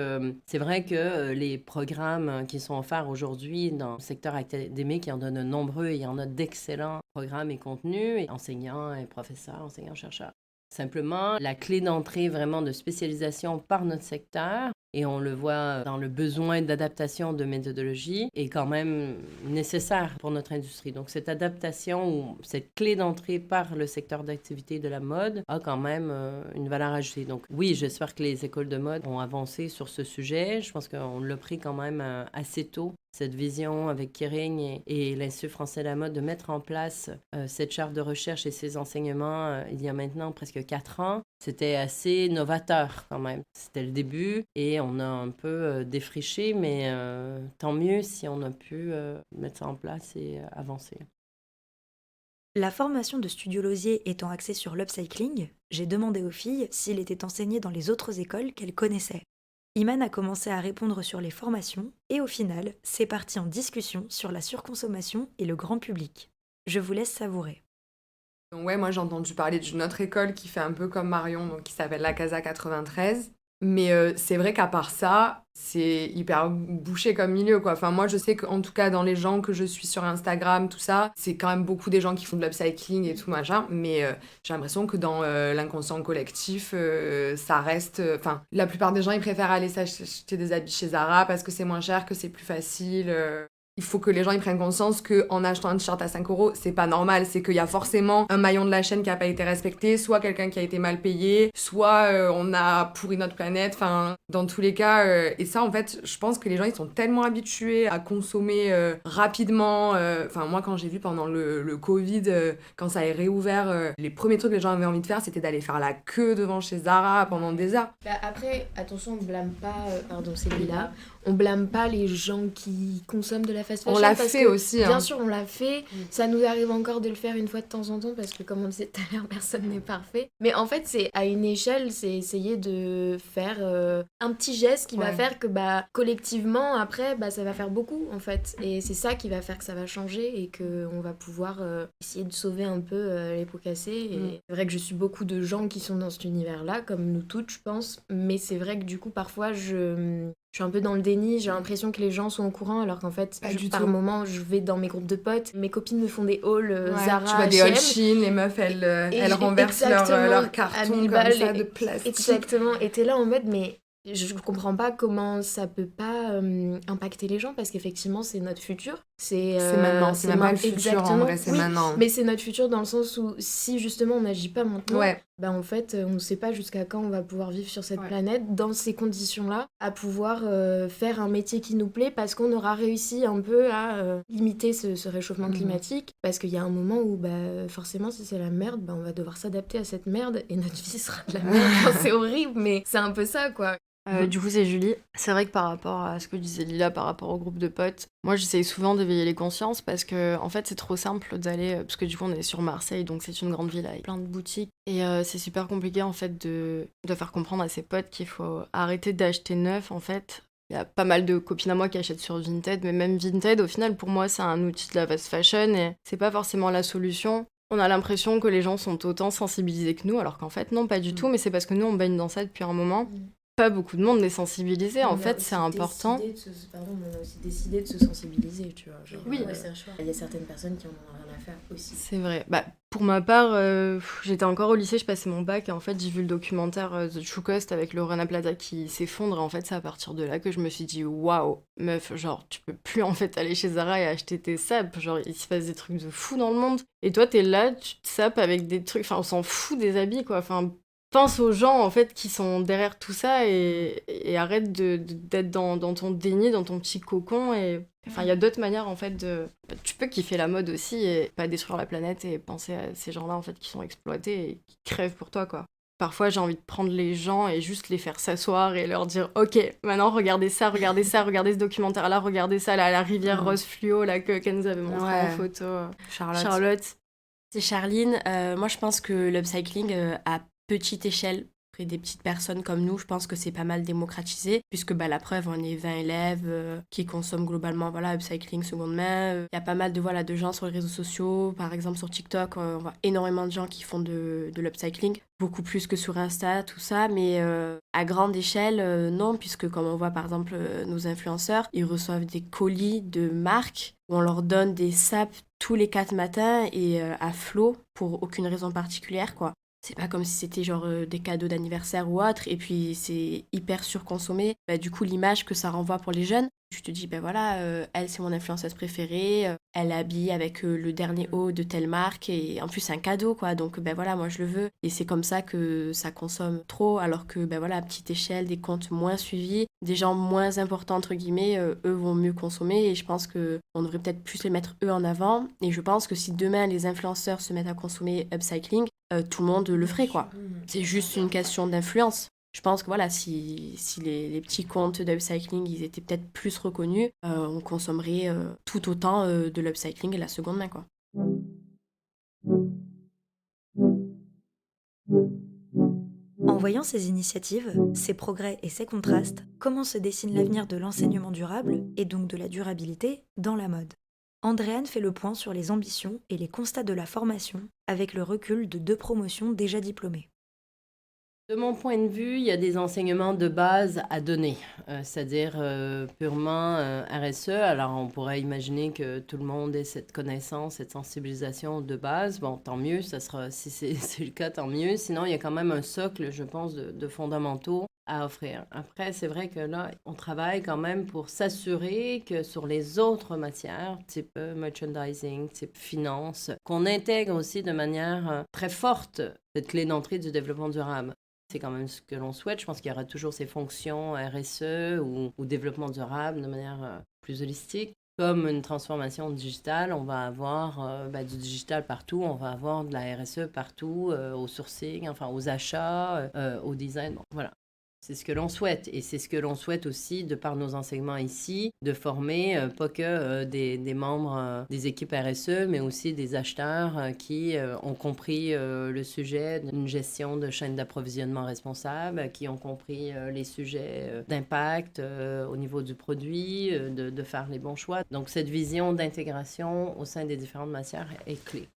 S2: c'est vrai que les programmes qui sont offerts aujourd'hui dans le secteur académique, il y en a de nombreux et il y en a d'excellents programmes et contenus, et enseignants et professeurs, enseignants-chercheurs. Simplement, la clé d'entrée vraiment de spécialisation par notre secteur, et on le voit dans le besoin d'adaptation de méthodologie, est quand même nécessaire pour notre industrie. Donc cette adaptation ou cette clé d'entrée par le secteur d'activité de la mode a quand même une valeur ajoutée. Donc oui, j'espère que les écoles de mode ont avancé sur ce sujet. Je pense qu'on l'a pris quand même assez tôt, cette vision avec Kering et l'Institut français de la mode de mettre en place cette charte de recherche et ces enseignements il y a maintenant presque 4 ans. C'était assez novateur quand même. C'était le début et on a un peu défriché, mais tant mieux si on a pu mettre ça en place et avancer.
S1: La formation de Studio Lausier étant axée sur l'upcycling, j'ai demandé aux filles s'il était enseigné dans les autres écoles qu'elles connaissaient. Iman a commencé à répondre sur les formations et au final, c'est parti en discussion sur la surconsommation et le grand public. Je vous laisse savourer.
S4: Donc ouais, moi j'ai entendu parler d'une autre école qui fait un peu comme Marion, donc qui s'appelle la Casa 93. Mais c'est vrai qu'à part ça, c'est hyper bouché comme milieu, quoi. Enfin, moi, je sais qu'en tout cas, dans les gens que je suis sur Instagram, tout ça, c'est quand même beaucoup des gens qui font de l'upcycling et tout, machin. Mais j'ai l'impression que dans l'inconscient collectif, ça reste... Enfin, la plupart des gens, ils préfèrent aller s'acheter des habits chez Zara parce que c'est moins cher, que c'est plus facile. Il faut que les gens ils prennent conscience qu'en achetant un t-shirt à 5 €, c'est pas normal. C'est qu'il y a forcément un maillon de la chaîne qui a pas été respecté, soit quelqu'un qui a été mal payé, soit on a pourri notre planète. Enfin, dans tous les cas. Et ça, en fait, je pense que les gens ils sont tellement habitués à consommer rapidement. Enfin, moi, quand j'ai vu pendant le Covid, quand ça a réouvert, les premiers trucs que les gens avaient envie de faire, c'était d'aller faire la queue devant chez Zara pendant des heures.
S5: Bah après, attention, on blâme pas, pardon, c'est là. On blâme pas les gens qui consomment de la fast fashion.
S4: On l'a
S5: parce
S4: fait
S5: que,
S4: aussi.
S5: Bien sûr, on l'a fait. Ça nous arrive encore de le faire une fois de temps en temps parce que, comme on disait tout à l'heure, personne n'est parfait. Mais en fait, c'est à une échelle, c'est essayer de faire un petit geste qui va faire que collectivement, après, ça va faire beaucoup en fait. Et c'est ça qui va faire que ça va changer et qu'on va pouvoir essayer de sauver un peu les pots cassés. Et c'est vrai que je suis beaucoup de gens qui sont dans cet univers-là, comme nous toutes, je pense. Mais c'est vrai que du coup, parfois, je suis un peu dans le déni, j'ai l'impression que les gens sont au courant alors qu'en fait, par moment, je vais dans mes groupes de potes, mes copines me font des hauls Zara,
S4: tu vois des hauls
S5: H&M,
S4: Shein, les meufs, elles renversent leur carton comme ça de plastique.
S5: Exactement, et t'es là en mode, mais je comprends pas comment ça peut pas impacter les gens parce qu'effectivement, c'est notre futur. C'est
S4: maintenant, c'est même pas le futur en vrai, c'est maintenant.
S5: Mais c'est notre futur dans le sens où si justement on n'agit pas maintenant, en fait, on ne sait pas jusqu'à quand on va pouvoir vivre sur cette planète dans ces conditions-là, à pouvoir faire un métier qui nous plaît parce qu'on aura réussi un peu à limiter ce réchauffement climatique. Parce qu'il y a un moment où, forcément, si c'est la merde, on va devoir s'adapter à cette merde et notre vie sera de la merde. C'est horrible, mais c'est un peu ça, quoi.
S3: Du coup, c'est Julie. C'est vrai que par rapport à ce que disait Lila, par rapport au groupe de potes, moi j'essaye souvent d'éveiller les consciences parce que en fait c'est trop simple d'aller, parce que du coup on est sur Marseille, donc c'est une grande ville avec plein de boutiques et c'est super compliqué en fait de faire comprendre à ses potes qu'il faut arrêter d'acheter neuf en fait. Il y a pas mal de copines à moi qui achètent sur Vinted, mais même Vinted au final pour moi c'est un outil de la fast fashion et c'est pas forcément la solution. On a l'impression que les gens sont autant sensibilisés que nous, alors qu'en fait non, pas du tout, mais c'est parce que nous on baigne dans ça depuis un moment. Pas beaucoup de monde n'est sensibilisé, en fait, c'est important.
S5: On a aussi décidé de se sensibiliser, tu vois.
S3: Oui,
S5: c'est un choix. Il y a certaines personnes qui en ont rien à faire aussi.
S3: C'est vrai. Pour ma part, j'étais encore au lycée, je passais mon bac, et en fait, j'ai vu le documentaire The True Cost avec le Rana Plaza qui s'effondre, et en fait, c'est à partir de là que je me suis dit, waouh, meuf, genre, tu peux plus en fait aller chez Zara et acheter tes sapes, genre, il se passe des trucs de fou dans le monde. Et toi, t'es là, tu te sapes avec des trucs, enfin, on s'en fout des habits, quoi, enfin... Pense aux gens en fait qui sont derrière tout ça et arrête d'être dans ton déni, dans ton petit cocon. Et enfin, il y a d'autres manières en fait de. Tu peux kiffer la mode aussi et pas détruire la planète et penser à ces gens-là en fait qui sont exploités et qui crèvent pour toi quoi. Parfois, j'ai envie de prendre les gens et juste les faire s'asseoir et leur dire ok, maintenant regardez ça, regardez ce documentaire-là, regardez ça, la rivière rose fluo là qu'elle nous avait montré en photo. Charlotte.
S6: C'est Charline. Moi, je pense que l'upcycling a petite échelle auprès des petites personnes comme nous, je pense que c'est pas mal démocratisé, puisque la preuve, on est 20 élèves qui consomment globalement upcycling seconde main. Il y a pas mal de gens sur les réseaux sociaux, par exemple sur TikTok, on voit énormément de gens qui font de l'upcycling, beaucoup plus que sur Insta, tout ça, mais à grande échelle, non, puisque comme on voit par exemple nos influenceurs, ils reçoivent des colis de marques où on leur donne des sapes tous les 4 matins et à flot pour aucune raison particulière, quoi. C'est pas comme si c'était genre des cadeaux d'anniversaire ou autre, et puis c'est hyper surconsommé. Du coup, l'image que ça renvoie pour les jeunes, tu te dis, elle, c'est mon influenceuse préférée, elle habille avec le dernier haut de telle marque, et en plus, c'est un cadeau, quoi. Donc, moi, je le veux. Et c'est comme ça que ça consomme trop, alors que, à petite échelle, des comptes moins suivis, des gens moins importants, entre guillemets, eux vont mieux consommer, et je pense qu'on devrait peut-être plus les mettre eux en avant. Et je pense que si demain, les influenceurs se mettent à consommer upcycling, tout le monde le ferait, quoi. C'est juste une question d'influence. Je pense que si les petits comptes d'upcycling ils étaient peut-être plus reconnus, on consommerait tout autant de l'upcycling et la seconde main, quoi.
S1: En voyant ces initiatives, ces progrès et ces contrastes, comment se dessine l'avenir de l'enseignement durable et donc de la durabilité dans la mode ? Andréane fait le point sur les ambitions et les constats de la formation avec le recul de 2 promotions déjà diplômées.
S2: De mon point de vue, il y a des enseignements de base à donner, c'est-à-dire purement RSE. Alors, on pourrait imaginer que tout le monde ait cette connaissance, cette sensibilisation de base. Bon, tant mieux, ça sera, si c'est le cas, tant mieux. Sinon, il y a quand même un socle, je pense, de fondamentaux à offrir. Après, c'est vrai que là, on travaille quand même pour s'assurer que sur les autres matières, type merchandising, type finance, qu'on intègre aussi de manière très forte cette clé d'entrée du développement durable. C'est quand même ce que l'on souhaite. Je pense qu'il y aura toujours ces fonctions RSE ou développement durable de manière plus holistique. Comme une transformation digitale, on va avoir du digital partout, on va avoir de la RSE partout, au sourcing, enfin aux achats, au design. Bon, voilà. C'est ce que l'on souhaite et c'est ce que l'on souhaite aussi de par nos enseignements ici, de former pas que des membres des équipes RSE, mais aussi des acheteurs qui ont compris le sujet d'une gestion de chaîne d'approvisionnement responsable, qui ont compris les sujets d'impact au niveau du produit, de faire les bons choix. Donc cette vision d'intégration au sein des différentes matières est clé.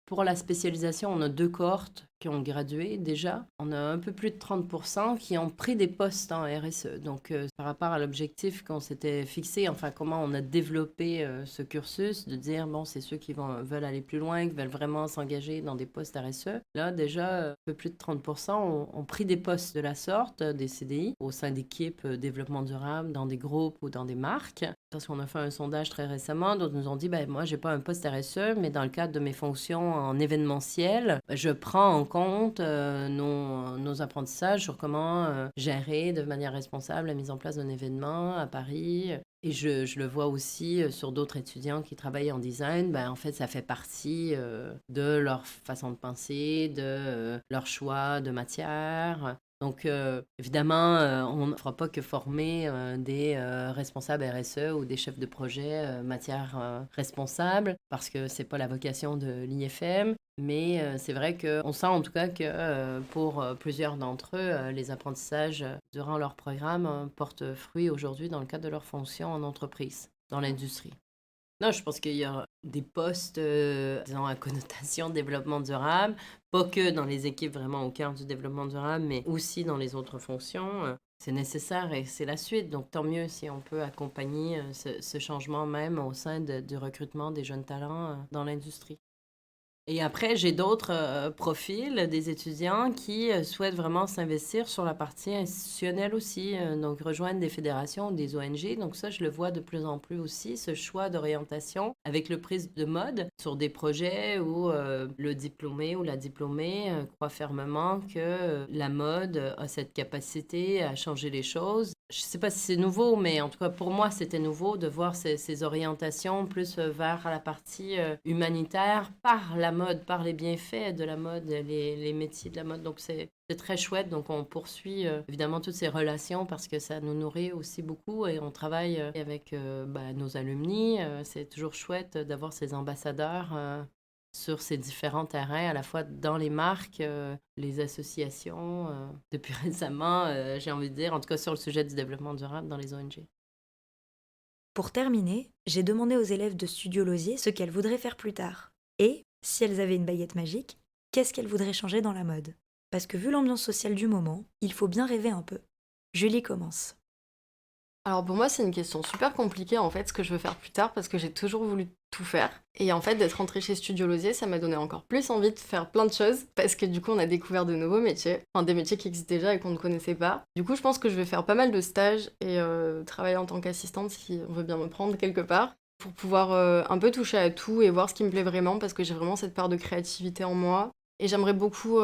S2: Pour la spécialisation, on a 2 cohortes qui ont gradué déjà. On a un peu plus de 30% qui ont pris des postes en RSE. Donc, par rapport à l'objectif qu'on s'était fixé, enfin, comment on a développé ce cursus, de dire, bon, c'est ceux qui veulent aller plus loin, qui veulent vraiment s'engager dans des postes RSE. Là, déjà, un peu plus de 30% ont pris des postes de la sorte, des CDI, au sein d'équipes développement durable, dans des groupes ou dans des marques. Parce qu'on a fait un sondage très récemment, d'autres nous ont dit, moi, j'ai pas un poste RSE, mais dans le cadre de mes fonctions en événementiel, je prends en compte nos apprentissages sur comment gérer de manière responsable la mise en place d'un événement à Paris. Et je le vois aussi sur d'autres étudiants qui travaillent en design. En fait, ça fait partie de leur façon de penser, de leur choix de matière. Donc, évidemment, on ne fera pas que former des responsables RSE ou des chefs de projet matière responsable, parce que ce n'est pas la vocation de l'IFM. Mais c'est vrai qu'on sent en tout cas que pour plusieurs d'entre eux, les apprentissages durant leur programme portent fruit aujourd'hui dans le cadre de leur fonction en entreprise, dans l'industrie. Non, je pense qu'il y a des postes, disons, à connotation développement durable, pas que dans les équipes vraiment au cœur du développement durable, mais aussi dans les autres fonctions. C'est nécessaire et c'est la suite. Donc, tant mieux si on peut accompagner ce changement même au sein du recrutement des jeunes talents dans l'industrie. Et après, j'ai d'autres profils, des étudiants qui souhaitent vraiment s'investir sur la partie institutionnelle aussi, donc rejoindre des fédérations ou des ONG. Donc ça, je le vois de plus en plus aussi, ce choix d'orientation avec le prise de mode sur des projets où le diplômé ou la diplômée croit fermement que la mode a cette capacité à changer les choses. Je ne sais pas si c'est nouveau, mais en tout cas pour moi c'était nouveau de voir ces orientations plus vers la partie humanitaire par la mode, par les bienfaits de la mode, les métiers de la mode. Donc c'est très chouette. Donc on poursuit évidemment toutes ces relations parce que ça nous nourrit aussi beaucoup et on travaille avec nos alumni. C'est toujours chouette d'avoir ces ambassadeurs sur ces différents terrains, à la fois dans les marques, les associations, depuis récemment, j'ai envie de dire, en tout cas sur le sujet du développement durable dans les ONG.
S1: Pour terminer, j'ai demandé aux élèves de Studio Lausier ce qu'elles voudraient faire plus tard. Et, si elles avaient une baguette magique, qu'est-ce qu'elles voudraient changer dans la mode ? Parce que vu l'ambiance sociale du moment, il faut bien rêver un peu. Julie commence.
S3: Alors pour moi, c'est une question super compliquée en fait, ce que je veux faire plus tard, parce que j'ai toujours voulu tout faire. Et en fait, d'être rentrée chez Studio Lausier, ça m'a donné encore plus envie de faire plein de choses, parce que du coup, on a découvert de nouveaux métiers, enfin des métiers qui existent déjà et qu'on ne connaissait pas. Du coup, je pense que je vais faire pas mal de stages et travailler en tant qu'assistante si on veut bien me prendre quelque part, pour pouvoir un peu toucher à tout et voir ce qui me plaît vraiment, parce que j'ai vraiment cette part de créativité en moi. Et j'aimerais beaucoup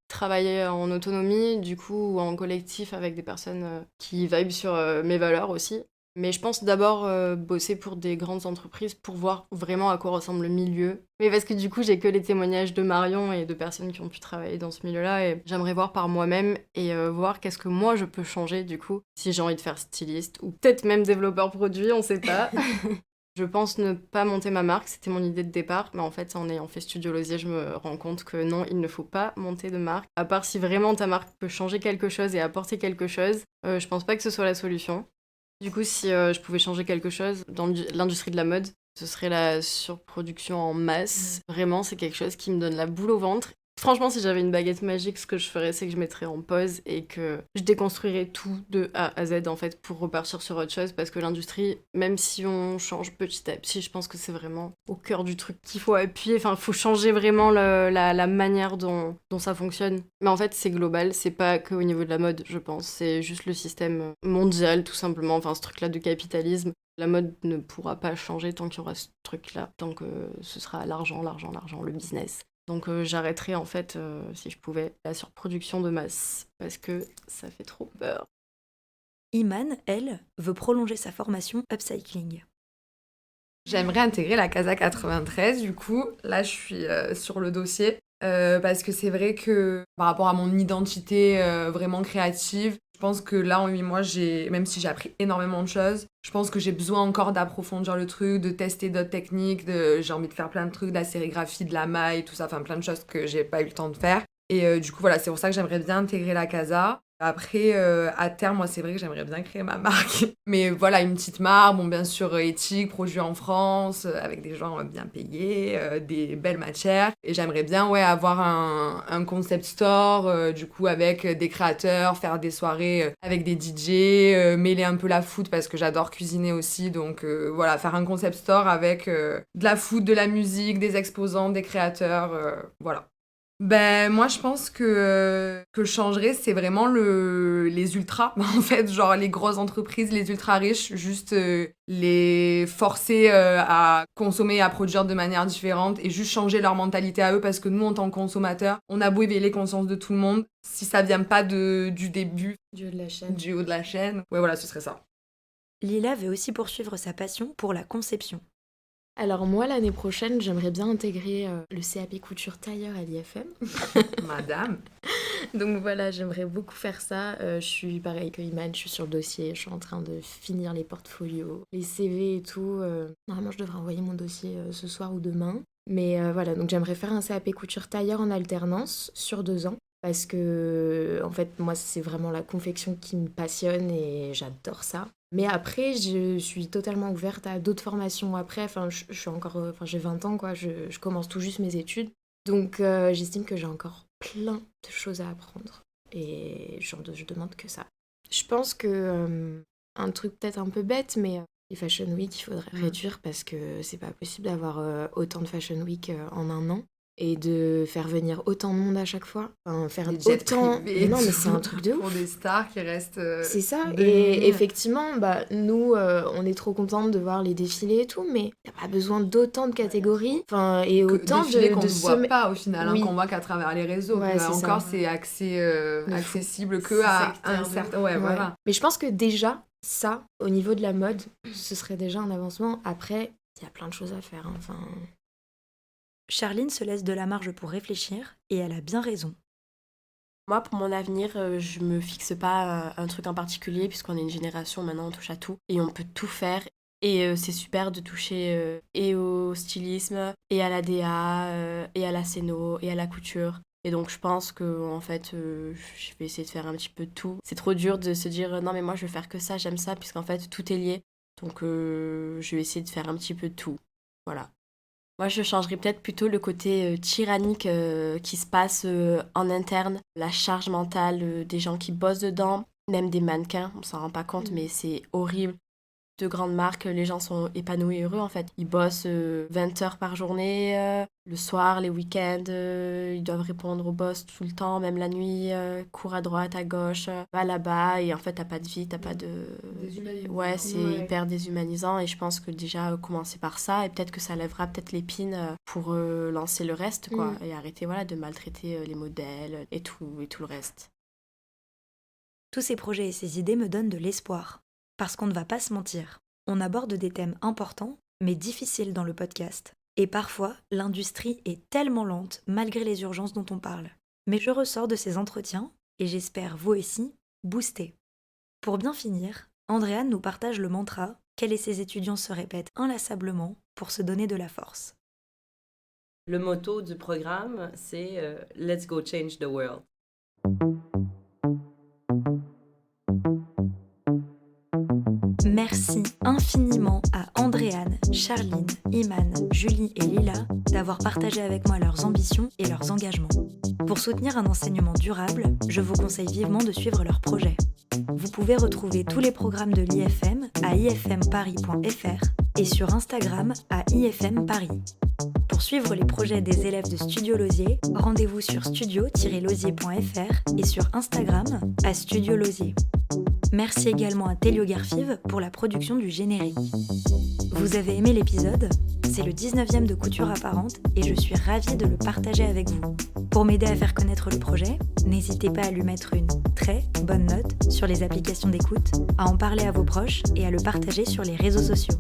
S3: travailler en autonomie, du coup, ou en collectif avec des personnes qui vibent sur mes valeurs aussi. Mais je pense d'abord bosser pour des grandes entreprises pour voir vraiment à quoi ressemble le milieu. Mais parce que du coup, j'ai que les témoignages de Marion et de personnes qui ont pu travailler dans ce milieu-là. Et j'aimerais voir par moi-même et voir qu'est-ce que moi je peux changer du coup. Si j'ai envie de faire styliste ou peut-être même développeur produit, on sait pas. Je pense ne pas monter ma marque, c'était mon idée de départ, mais en fait, en ayant fait Studio Lausier, je me rends compte que non, il ne faut pas monter de marque. À part si vraiment ta marque peut changer quelque chose et apporter quelque chose, je pense pas que ce soit la solution. Du coup, si je pouvais changer quelque chose dans l'industrie de la mode, ce serait la surproduction en masse. Vraiment, c'est quelque chose qui me donne la boule au ventre. Franchement, si j'avais une baguette magique, ce que je ferais, c'est que je mettrais en pause et que je déconstruirais tout de A à Z, en fait, pour repartir sur autre chose. Parce que l'industrie, même si on change petit à petit, je pense que c'est vraiment au cœur du truc qu'il faut appuyer. Enfin, il faut changer vraiment la manière dont ça fonctionne. Mais en fait, c'est global, c'est pas qu'au niveau de la mode, je pense. C'est juste le système mondial, tout simplement. Enfin, ce truc-là de capitalisme. La mode ne pourra pas changer tant qu'il y aura ce truc-là, tant que ce sera l'argent, le business. Donc j'arrêterais en fait, si je pouvais, la surproduction de masse, parce que ça fait trop peur.
S1: Iman, elle, veut prolonger sa formation upcycling.
S4: J'aimerais intégrer la Casa 93, du coup. Là, je suis sur le dossier. Parce que c'est vrai que par rapport à mon identité vraiment créative, je pense que là, en 8 mois, même si j'ai appris énormément de choses, je pense que j'ai besoin encore d'approfondir le truc, de tester d'autres techniques, j'ai envie de faire plein de trucs, de la sérigraphie, de la maille, tout ça, enfin plein de choses que j'ai pas eu le temps de faire. Et du coup, voilà, c'est pour ça que j'aimerais bien intégrer la Casa. Après, à terme, moi, c'est vrai que j'aimerais bien créer ma marque. Mais voilà, une petite marque, bon, bien sûr, éthique, produit en France, avec des gens bien payés, des belles matières. Et j'aimerais bien, ouais, avoir un concept store, du coup, avec des créateurs, faire des soirées avec des DJ, mêler un peu la food, parce que j'adore cuisiner aussi. Donc, voilà, faire un concept store avec de la food, de la musique, des exposants, des créateurs, voilà. Ben, moi, je pense que je changerais, c'est vraiment les ultras, en fait, genre les grosses entreprises, les ultra riches, juste les forcer à consommer, à produire de manière différente et juste changer leur mentalité à eux parce que nous, en tant que consommateurs, on a beau éveiller les consciences de tout le monde, si ça vient pas du début,
S5: Du haut de la chaîne.
S4: du haut de la chaîne, ouais, voilà, ce serait ça.
S1: Lila veut aussi poursuivre sa passion pour la conception.
S5: Alors moi, l'année prochaine, j'aimerais bien intégrer le CAP couture tailleur à l'IFM.
S4: Madame.
S5: Donc voilà, j'aimerais beaucoup faire ça. Je suis pareil que Iman, je suis sur le dossier, je suis en train de finir les portfolios, les CV et tout. Normalement, je devrais envoyer mon dossier ce soir ou demain. Mais voilà, donc j'aimerais faire un CAP couture tailleur en alternance sur 2 ans. Parce que, en fait, moi, c'est vraiment la confection qui me passionne et j'adore ça. Mais après, je suis totalement ouverte à d'autres formations après. Enfin, je suis encore... Enfin, j'ai 20 ans, quoi. Je commence tout juste mes études. Donc, j'estime que j'ai encore plein de choses à apprendre. Et je demande que ça. Je pense que... un truc peut-être un peu bête, mais... les Fashion Week, il faudrait réduire parce que c'est pas possible d'avoir autant de Fashion Week en un an. Et de faire venir autant de monde à chaque fois. Enfin, faire
S4: Des jets
S5: autant...
S4: privés,
S5: non, mais c'est un truc de ouf.
S4: Pour des stars qui restent...
S5: C'est ça,
S4: de
S5: et
S4: nuit.
S5: effectivement, bah, nous, on est trop contentes de voir les défilés et tout, mais il n'y a pas besoin d'autant de catégories, enfin, et autant
S4: défilés qu'on
S5: de
S4: ne voit pas au final,
S5: Oui.
S4: qu'on voit qu'à travers les réseaux.
S5: Ouais, c'est
S4: encore,
S5: ça.
S4: c'est accessible que
S3: C'est
S4: à
S3: sectaire
S4: un
S3: de
S4: certain... Ouais, voilà.
S5: Mais je pense que déjà, ça, au niveau de la mode, ce serait déjà un avancement. Après, il y a plein de choses à faire, hein. Enfin...
S1: Charline se laisse de la marge pour réfléchir et elle a bien raison.
S6: Moi, pour mon avenir, je me fixe pas un truc en particulier, puisqu'on est une génération, maintenant on touche à tout, et on peut tout faire. Et c'est super de toucher et au stylisme, et à la DA, et à la scéno, et à la couture. Et donc je pense que en fait, je vais essayer de faire un petit peu de tout. C'est trop dur de se dire, non mais moi je vais faire que ça, j'aime ça, puisqu'en fait tout est lié. Donc je vais essayer de faire un petit peu de tout. Voilà. Moi, je changerais peut-être plutôt le côté tyrannique qui se passe en interne, la charge mentale des gens qui bossent dedans, même des mannequins, on s'en rend pas compte, mais c'est horrible. De grandes marques, les gens sont épanouis et heureux en fait. Ils bossent 20 heures par journée, le soir, les week-ends, ils doivent répondre au boss tout le temps, même la nuit, cours à droite, à gauche, va là-bas, et en fait t'as pas de vie, t'as pas de... Ouais, c'est hyper déshumanisant, et je pense que déjà commencer par ça, et peut-être que ça lèvera peut-être l'épine pour lancer le reste, quoi, et arrêter voilà, de maltraiter les modèles et tout le reste.
S1: Tous ces projets et ces idées me donnent de l'espoir. Parce qu'on ne va pas se mentir, on aborde des thèmes importants, mais difficiles dans le podcast. Et parfois, l'industrie est tellement lente, malgré les urgences dont on parle. Mais je ressors de ces entretiens, et j'espère vous aussi, boostés. Pour bien finir, Andréane nous partage le mantra qu'elle et ses étudiants se répètent inlassablement pour se donner de la force.
S2: Le motto du programme, c'est « Let's go change the world ».
S1: Merci infiniment à Andréane, Charline, Iman, Julie et Lila d'avoir partagé avec moi leurs ambitions et leurs engagements. Pour soutenir un enseignement durable, je vous conseille vivement de suivre leurs projets. Vous pouvez retrouver tous les programmes de l'IFM à ifmparis.fr et sur Instagram à ifmparis. Pour suivre les projets des élèves de Studio Lausier, rendez-vous sur studio-lausier.fr et sur Instagram à Studio Lausier. Merci également à Télio Garfive pour la production du générique. Vous avez aimé l'épisode ? C'est le 19e de Couture Apparente et je suis ravie de le partager avec vous. Pour m'aider à faire connaître le projet, n'hésitez pas à lui mettre une très bonne note sur les applications d'écoute, à en parler à vos proches et à le partager sur les réseaux sociaux.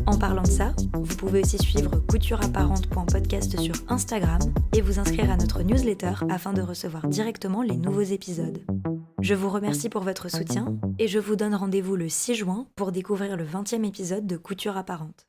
S1: En parlant de ça, vous pouvez aussi suivre coutureapparente.podcast sur Instagram et vous inscrire à notre newsletter afin de recevoir directement les nouveaux épisodes. Je vous remercie pour votre soutien et je vous donne rendez-vous le 6 juin pour découvrir le 20e épisode de Couture Apparente.